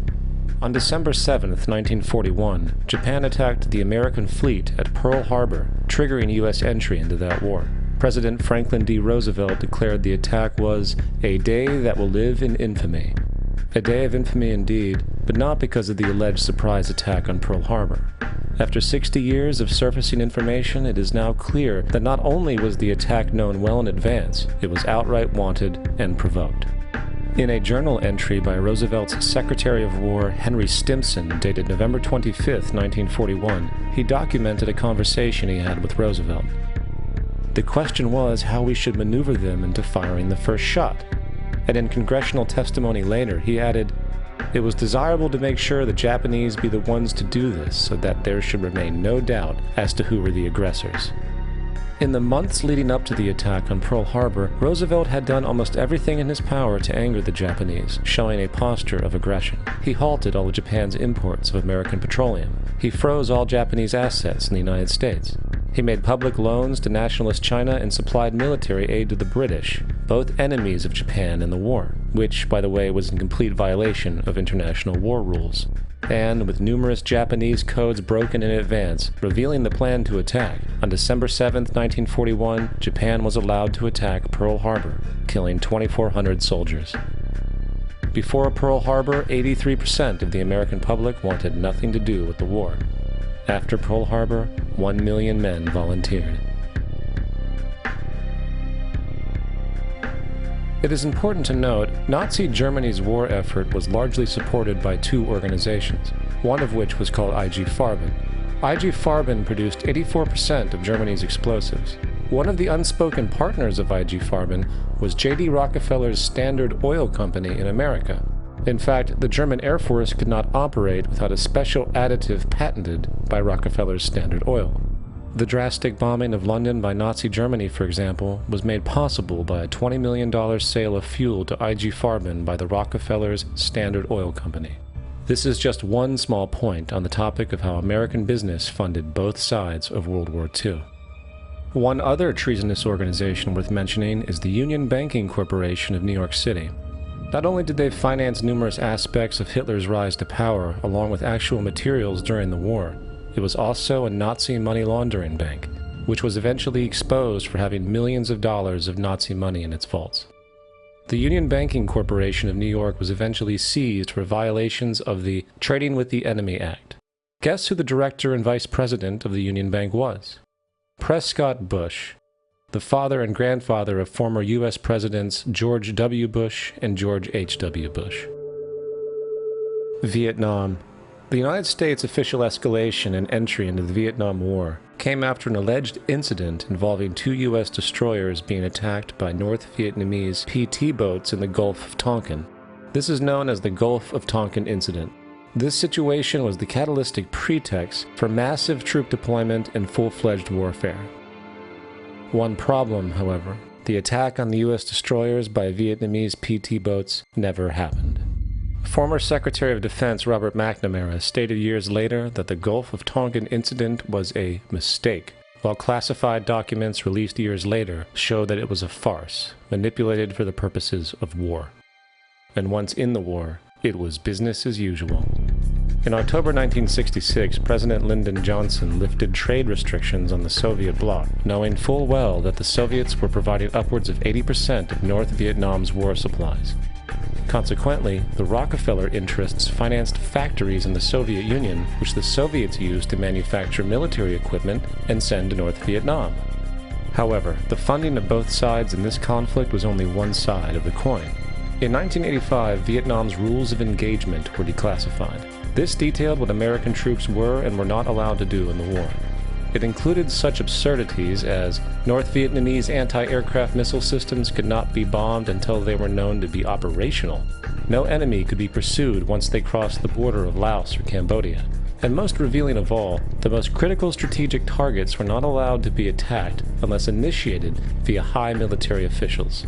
On December 7, 1941, Japan attacked the American fleet at Pearl Harbor, triggering U.S. entry into that war. President Franklin D. Roosevelt declared the attack was a day that will live in infamy. A day of infamy indeed, but not because of the alleged surprise attack on Pearl Harbor. After 60 years of surfacing information, it is now clear that not only was the attack known well in advance, it was outright wanted and provoked. In a journal entry by Roosevelt's Secretary of War Henry Stimson, dated November 25, 1941, he documented a conversation he had with Roosevelt. The question was how we should maneuver them into firing the first shot. And in congressional testimony later, he added, "It was desirable to make sure the Japanese be the ones to do this so that there should remain no doubt as to who were the aggressors." In the months leading up to the attack on Pearl Harbor, Roosevelt had done almost everything in his power to anger the Japanese, showing a posture of aggression. He halted all of Japan's imports of American petroleum. He froze all Japanese assets in the United States. He made public loans to nationalist China and supplied military aid to the British, both enemies of Japan in the war, which, by the way, was in complete violation of international war rules. And, with numerous Japanese codes broken in advance, revealing the plan to attack, on December 7, 1941, Japan was allowed to attack Pearl Harbor, killing 2,400 soldiers. Before Pearl Harbor, 83% of the American public wanted nothing to do with the war. After Pearl Harbor, 1 million men volunteered. It is important to note, Nazi Germany's war effort was largely supported by two organizations, one of which was called IG Farben. IG Farben produced 84% of Germany's explosives. One of the unspoken partners of IG Farben was J.D. Rockefeller's Standard Oil Company in America. In fact, the German Air Force could not operate without a special additive patented by Rockefeller's Standard Oil. The drastic bombing of London by Nazi Germany, for example, was made possible by a $20 million sale of fuel to IG Farben by the Rockefeller's Standard Oil Company. This is just one small point on the topic of how American business funded both sides of World War II. One other treasonous organization worth mentioning is the Union Banking Corporation of New York City. Not only did they finance numerous aspects of Hitler's rise to power, along with actual materials during the war, it was also a Nazi money laundering bank, which was eventually exposed for having millions of dollars of Nazi money in its vaults. The Union Banking Corporation of New York was eventually seized for violations of the Trading with the Enemy Act. Guess who the director and vice president of the Union Bank was? Prescott Bush, the father and grandfather of former U.S. Presidents George W. Bush and George H.W. Bush. Vietnam. The United States' official escalation and entry into the Vietnam War came after an alleged incident involving two U.S. destroyers being attacked by North Vietnamese PT boats in the Gulf of Tonkin. This is known as the Gulf of Tonkin Incident. This situation was the catalytic pretext for massive troop deployment and full-fledged warfare. One problem, however, the attack on the U.S. destroyers by Vietnamese PT boats never happened. Former Secretary of Defense Robert McNamara stated years later that the Gulf of Tonkin incident was a mistake, while classified documents released years later show that it was a farce, manipulated for the purposes of war. And once in the war, it was business as usual. In October 1966, President Lyndon Johnson lifted trade restrictions on the Soviet bloc, knowing full well that the Soviets were providing upwards of 80% of North Vietnam's war supplies. Consequently, the Rockefeller interests financed factories in the Soviet Union, which the Soviets used to manufacture military equipment and send to North Vietnam. However, the funding of both sides in this conflict was only one side of the coin. In 1985, Vietnam's rules of engagement were declassified. This detailed what American troops were and were not allowed to do in the war. It included such absurdities as North Vietnamese anti-aircraft missile systems could not be bombed until they were known to be operational. No enemy could be pursued once they crossed the border of Laos or Cambodia. And most revealing of all, the most critical strategic targets were not allowed to be attacked unless initiated via high military officials.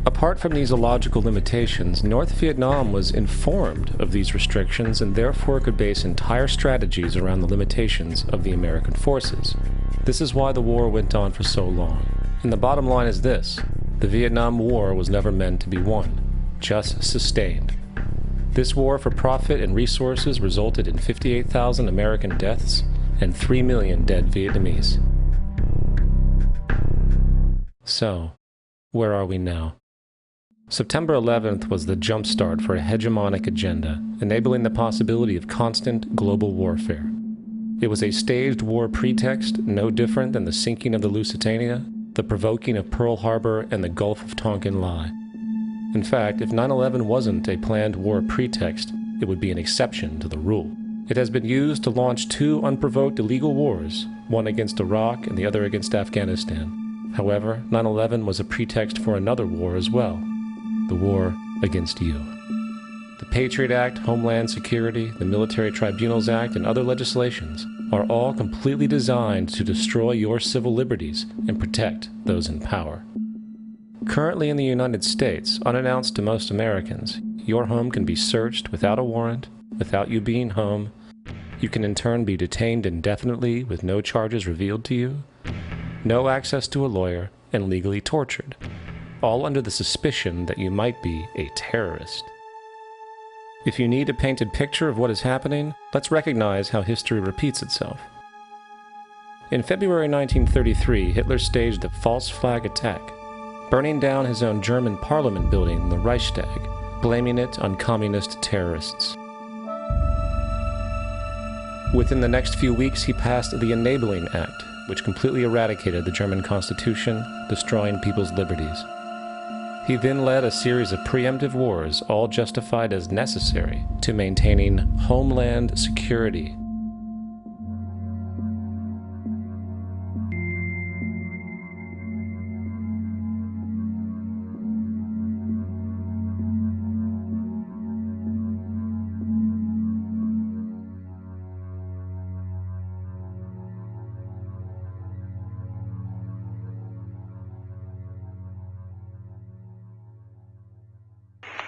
Apart from these illogical limitations, North Vietnam was informed of these restrictions and therefore could base entire strategies around the limitations of the American forces. This is why the war went on for so long. And the bottom line is this: the Vietnam War was never meant to be won, just sustained. This war for profit and resources resulted in 58,000 American deaths and 3 million dead Vietnamese. So, where are we now? September 11th was the jumpstart for a hegemonic agenda, enabling the possibility of constant global warfare. It was a staged war pretext, no different than the sinking of the Lusitania, the provoking of Pearl Harbor, and the Gulf of Tonkin lie. In fact, if 9/11 wasn't a planned war pretext, it would be an exception to the rule. It has been used to launch two unprovoked illegal wars, one against Iraq and the other against Afghanistan. However, 9/11 was a pretext for another war as well. The war against you. The Patriot Act, Homeland Security, the Military Tribunals Act, and other legislations are all completely designed to destroy your civil liberties and protect those in power. Currently in the United States, unannounced to most Americans, your home can be searched without a warrant, without you being home, You can in turn be detained indefinitely with no charges revealed to you, no access to a lawyer, and legally tortured, all under the suspicion that you might be a terrorist. If you need a painted picture of what is happening, let's recognize how history repeats itself. In February 1933, Hitler staged a false flag attack, burning down his own German parliament building, the Reichstag, blaming it on communist terrorists. Within the next few weeks, he passed the Enabling Act, which completely eradicated the German Constitution, destroying people's liberties. He then led a series of preemptive wars, all justified as necessary to maintaining homeland security.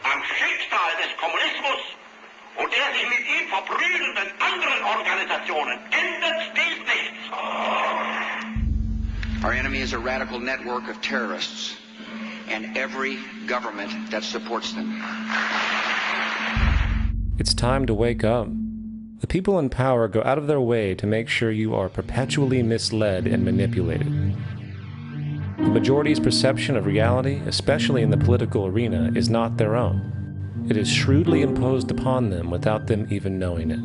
Am Schicksal des Kommunismus und der sich mit ihm verbrüdernden anderen Organisationen ändert dies nichts. Our enemy is a radical network of terrorists and every government that supports them. It's time to wake up. The people in power go out of their way to make sure you are perpetually misled and manipulated. The majority's perception of reality, especially in the political arena, is not their own. It is shrewdly imposed upon them without them even knowing it.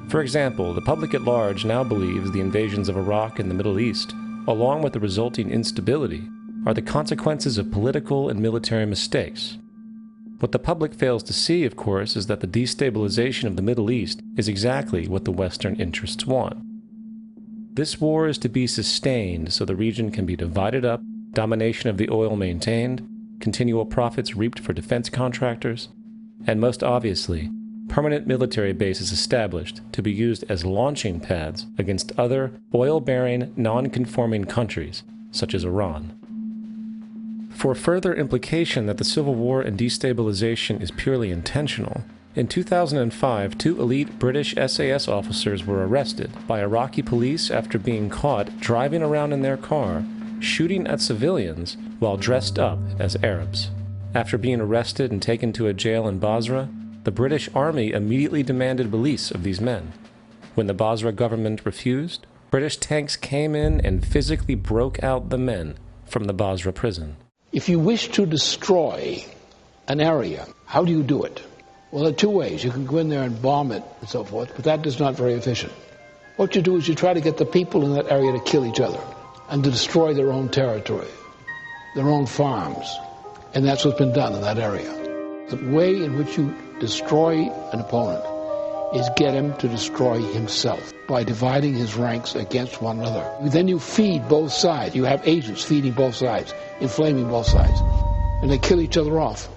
For example, the public at large now believes the invasions of Iraq and the Middle East, along with the resulting instability, are the consequences of political and military mistakes. What the public fails to see, of course, is that the destabilization of the Middle East is exactly what the Western interests want. This war is to be sustained so the region can be divided up, domination of the oil maintained, continual profits reaped for defense contractors, and most obviously, permanent military bases established to be used as launching pads against other oil-bearing, non-conforming countries, such as Iran. For further implication that the civil war and destabilization is purely intentional, in 2005, 2 elite British SAS officers were arrested by Iraqi police after being caught driving around in their car, shooting at civilians while dressed up as Arabs. After being arrested and taken to a jail in Basra, the British Army immediately demanded release of these men. When the Basra government refused, British tanks came in and physically broke out the men from the Basra prison. If you wish to destroy an area, how do you do it? Well, there are 2 ways. You can go in there and bomb it and so forth, but that is not very efficient. What you do is you try to get the people in that area to kill each other and to destroy their own territory, their own farms. And that's what's been done in that area. The way in which you destroy an opponent is get him to destroy himself by dividing his ranks against one another. Then you feed both sides. You have agents feeding both sides, inflaming both sides, and they kill each other off.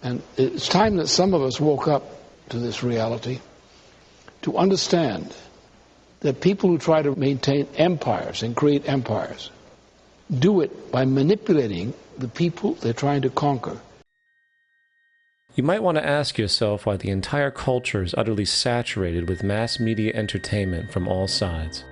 And it's time that some of us woke up to this reality, to understand that people who try to maintain empires and create empires do it by manipulating the people they're trying to conquer. You might want to ask yourself why the entire culture is utterly saturated with mass media entertainment from all sides.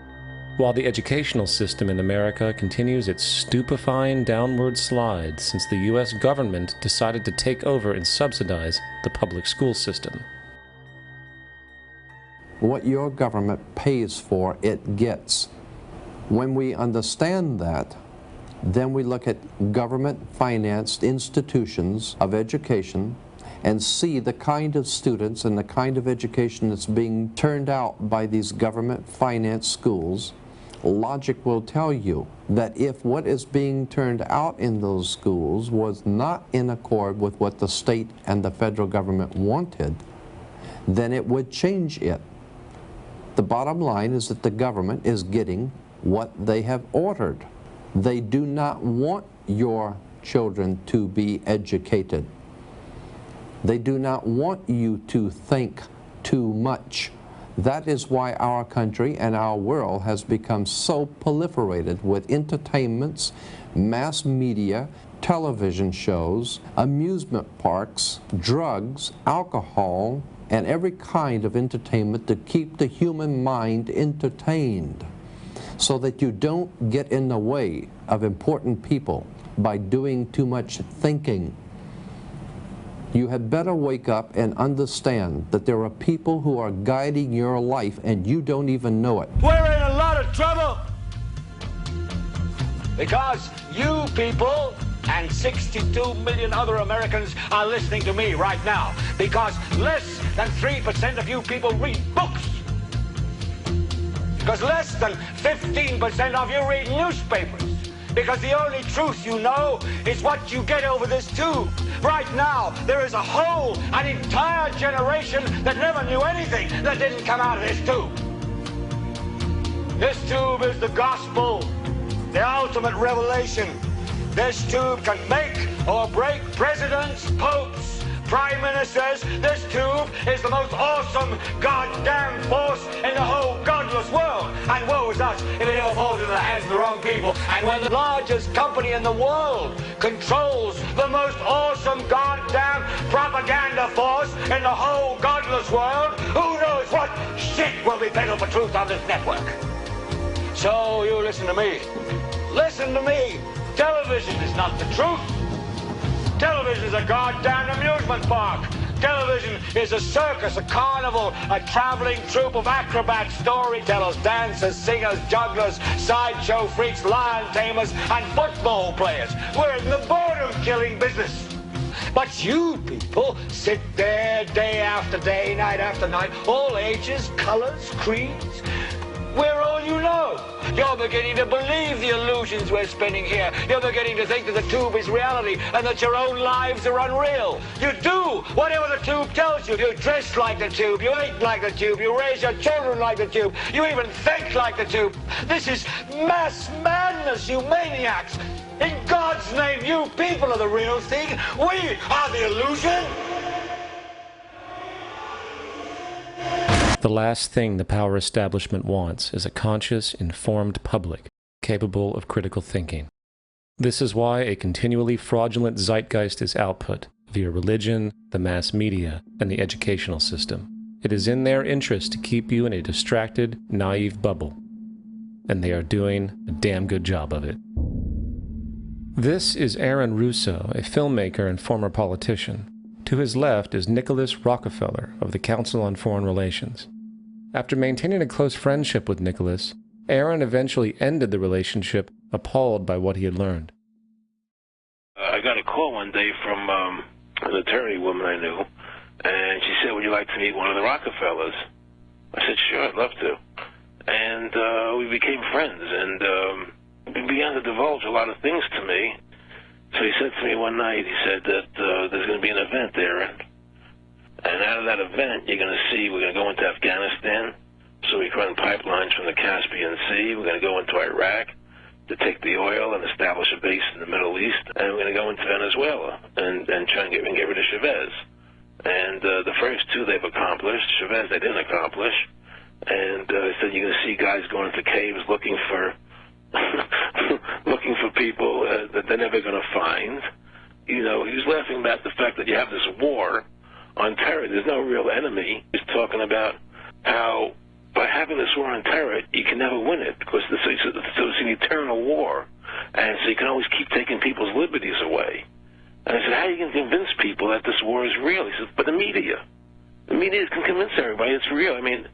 While the educational system in America continues its stupefying downward slide since the U.S. government decided to take over and subsidize the public school system. What your government pays for, it gets. When we understand that, then we look at government-financed institutions of education and see the kind of students and the kind of education that's being turned out by these government-financed schools. Logic will tell you that if what is being turned out in those schools was not in accord with what the state and the federal government wanted, then it would change it. The bottom line is that the government is getting what they have ordered. They do not want your children to be educated. They do not want you to think too much. That is why our country and our world has become so proliferated with entertainments, mass media, television shows, amusement parks, drugs, alcohol, and every kind of entertainment to keep the human mind entertained, so that you don't get in the way of important people by doing too much thinking. You had better wake up and understand that there are people who are guiding your life and you don't even know it. We're in a lot of trouble because you people and 62 million other Americans are listening to me right now, because less than 3% of you people read books, because less than 15% of you read newspapers, because the only truth you know is what you get over this tube. Right now, there is an entire generation that never knew anything that didn't come out of this tube. This tube is the gospel, the ultimate revelation. This tube can make or break presidents, popes, prime ministers. This tube is the most awesome goddamn force in the whole godless world. And woe is us if it ever falls into the hands of the wrong people. And when the largest company in the world controls the most awesome goddamn propaganda force in the whole godless world, who knows what shit will be peddled for truth on this network. So you listen to me. Listen to me. Television is not the truth. Television is a goddamn amusement park. Television is a circus, a carnival, a traveling troupe of acrobats, storytellers, dancers, singers, jugglers, sideshow freaks, lion tamers, and football players. We're in the boredom-killing business. But you people sit there day after day, night after night, all ages, colors, creeds. We're all you know. You're beginning to believe the illusions we're spinning here. You're beginning to think that the tube is reality and that your own lives are unreal. You do whatever the tube tells you. You dress like the tube. You eat like the tube. You raise your children like the tube. You even think like the tube. This is mass madness, you maniacs. In God's name, you people are the real thing. We are the illusion. The last thing the power establishment wants is a conscious, informed public, capable of critical thinking. This is why a continually fraudulent zeitgeist is output via religion, the mass media, and the educational system. It is in their interest to keep you in a distracted, naive bubble. And they are doing a damn good job of it. This is Aaron Russo, a filmmaker and former politician. To his left is Nicholas Rockefeller of the Council on Foreign Relations. After maintaining a close friendship with Nicholas, Aaron eventually ended the relationship, appalled by what he had learned. I got a call one day from an attorney woman I knew, and she said, "Would you like to meet one of the Rockefellers?" I said, "Sure, I'd love to." And we became friends, and he began to divulge a lot of things to me. So he said to me one night, he said that there's going to be an event there, and out of that event, you're going to see, we're going to go into Afghanistan, so we can run pipelines from the Caspian Sea. We're going to go into Iraq to take the oil and establish a base in the Middle East, and we're going to go into Venezuela and try and get rid of Chavez. And the first two they've accomplished. Chavez they didn't accomplish. And he said you're going to see guys going into caves looking for looking for people that they're never going to find. You know, he was laughing about the fact that you have this war on terror. There's no real enemy. He's talking about how by having this war on terror, you can never win it because it's an eternal war. And so you can always keep taking people's liberties away. And I said, how are you going to convince people that this war is real? He said, but the media can convince everybody it's real. I mean,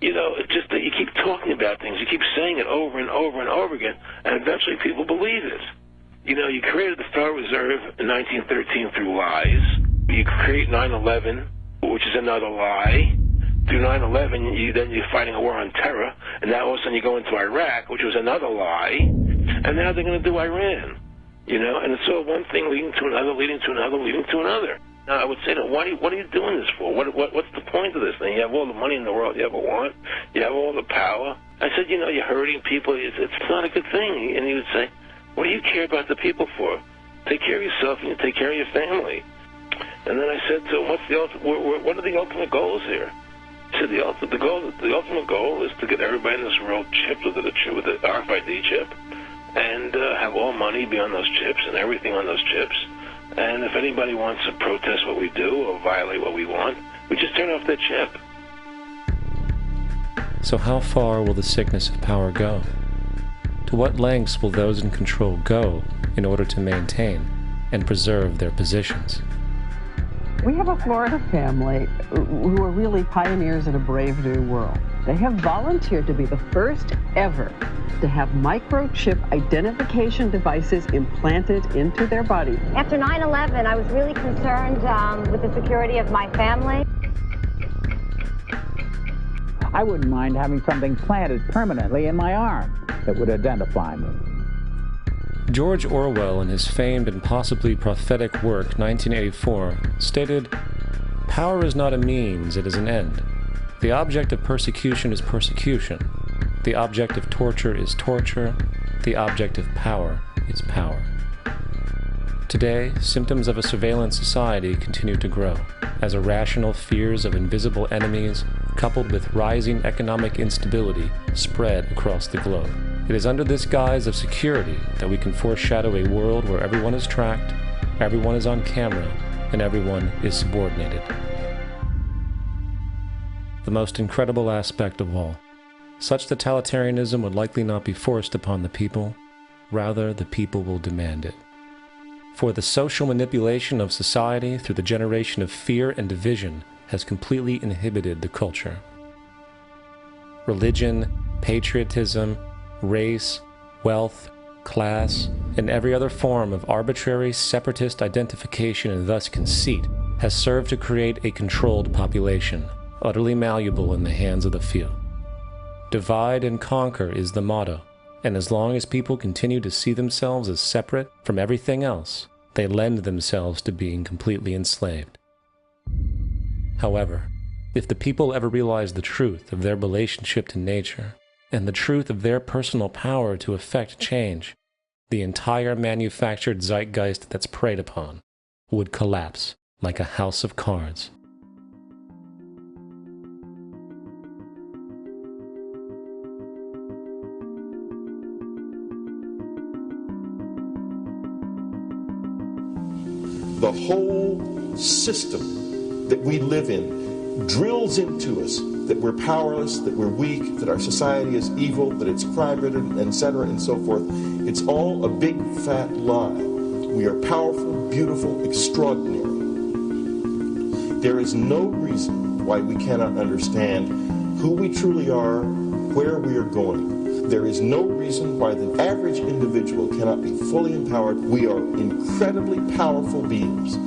you know, it's just that you keep talking about things. You keep saying it over and over and over again, and eventually people believe it. You know, you created the Federal Reserve in 1913 through lies. You create 9/11, which is another lie. Through 9/11, then you're fighting a war on terror, and now all of a sudden you go into Iraq, which was another lie, and now they're going to do Iran. You know, and it's all one thing leading to another, leading to another, leading to another. Now, I would say to them, what are you doing this for? What's the point of this thing? You have all the money in the world you ever want. You have all the power. I said, you know, you're hurting people. It's not a good thing. And he would say, what do you care about the people for? Take care of yourself and you take care of your family. And then I said to him, what are the ultimate goals here? He said the ultimate goal is to get everybody in this world chipped with the RFID chip, and have all money be on those chips and everything on those chips. And if anybody wants to protest what we do or violate what we want, we just turn off that chip. So how far will the sickness of power go? To what lengths will those in control go in order to maintain and preserve their positions? We have a Florida family who are really pioneers in a brave new world. They have volunteered to be the first ever to have microchip identification devices implanted into their body. After 9/11, I was really concerned with the security of my family. I wouldn't mind having something planted permanently in my arm that would identify me. George Orwell, in his famed and possibly prophetic work 1984, stated, "Power is not a means, it is an end. The object of persecution is persecution. The object of torture is torture. The object of power is power." Today, symptoms of a surveillance society continue to grow, as irrational fears of invisible enemies, coupled with rising economic instability, spread across the globe. It is under this guise of security that we can foreshadow a world where everyone is tracked, everyone is on camera, and everyone is subordinated. The most incredible aspect of all, such totalitarianism would likely not be forced upon the people, rather the people will demand it. For the social manipulation of society through the generation of fear and division has completely inhibited the culture. Religion, patriotism, race, wealth, class, and every other form of arbitrary separatist identification and thus conceit has served to create a controlled population, utterly malleable in the hands of the few. Divide and conquer is the motto, and as long as people continue to see themselves as separate from everything else, they lend themselves to being completely enslaved. However, if the people ever realize the truth of their relationship to nature, and the truth of their personal power to effect change, the entire manufactured zeitgeist that's preyed upon would collapse like a house of cards. The whole system that we live in drills into us that we're powerless, that we're weak, that our society is evil, that it's crime-ridden, etc., and so forth. It's all a big, fat lie. We are powerful, beautiful, extraordinary. There is no reason why we cannot understand who we truly are, where we are going. There is no reason why the average individual cannot be fully empowered. We are incredibly powerful beings.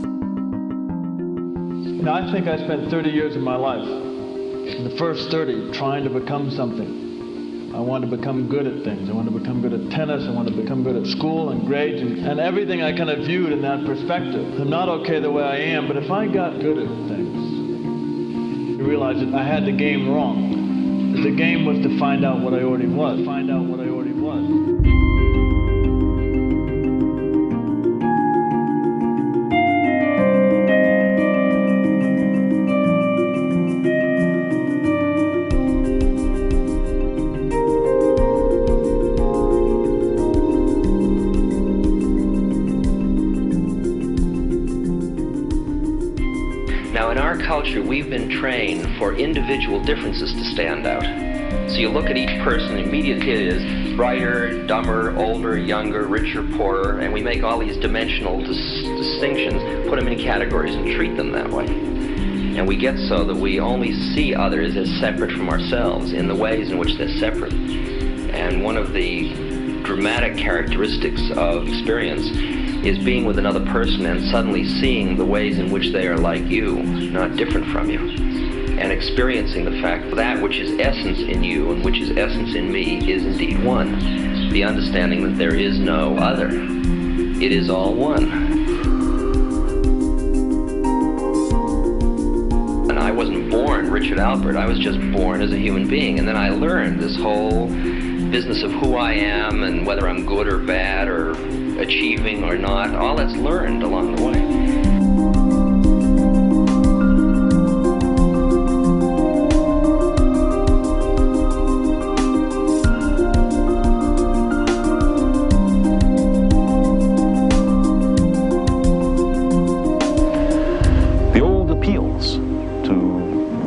You know, I think I spent 30 years of my life, in the first 30, trying to become something. I wanted to become good at things. I wanted to become good at tennis. I wanted to become good at school and grades and everything I kind of viewed in that perspective. I'm not okay the way I am, but if I got good at things, you realize that I had the game wrong. The game was to find out what I already was. Find out what I already was. Culture, we've been trained for individual differences to stand out. So you look at each person, immediately it is brighter, dumber, older, younger, richer, poorer, and we make all these dimensional distinctions, put them in categories and treat them that way. And we get so that we only see others as separate from ourselves in the ways in which they're separate. And one of the dramatic characteristics of experience is being with another person and suddenly seeing the ways in which they are like you, not different from you, and experiencing the fact that which is essence in you and which is essence in me is indeed one. The understanding that there is no other. It is all one. And I wasn't born Richard Alpert, I was just born as a human being, and then I learned this whole business of who I am and whether I'm good or bad or achieving or not, all that's learned along the way.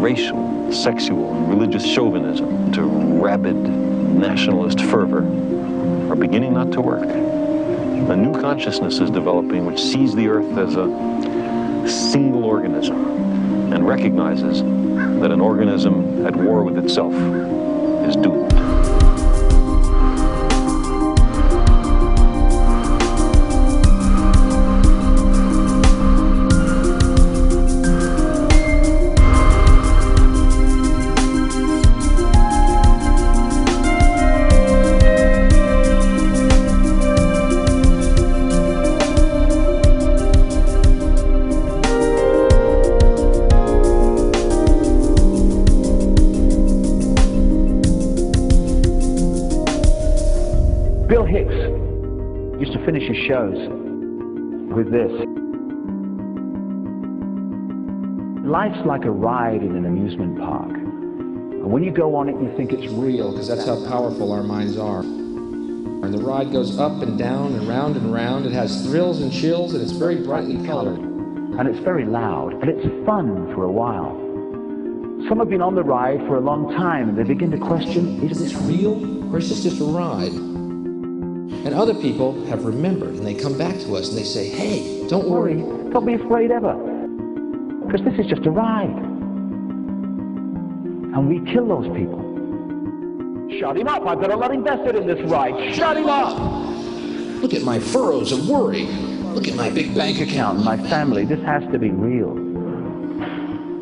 racial, sexual, and religious chauvinism to rabid nationalist fervor are beginning not to work. A new consciousness is developing which sees the earth as a single organism and recognizes that an organism at war with itself is doomed. Bill Hicks used to finish his shows with this. Life's like a ride in an amusement park. And when you go on it, you think it's real, because that's how powerful our minds are. And the ride goes up and down and round and round. It has thrills and chills, and it's very brightly colored. And it's very loud, and it's fun for a while. Some have been on the ride for a long time, and they begin to question, is this real, or is this just a ride? And other people have remembered, and they come back to us and they say, hey, don't worry. Don't be afraid ever, because this is just a ride. And we kill those people. Shut him up. I've got a lot invested in this ride. Shut him up. Look at my furrows of worry. Look at my big bank account. My family. This has to be real.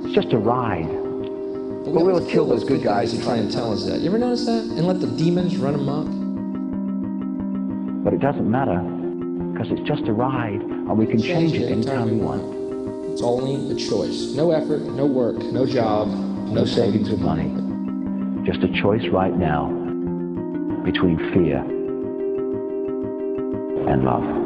It's just a ride. But we'll kill those good guys who try and tell us that. You ever notice that? And let the demons run amok? But it doesn't matter, because it's just a ride, and we can change it anytime we want. It's only a choice. No effort, no work, no job, no savings of money. Just a choice right now between fear and love.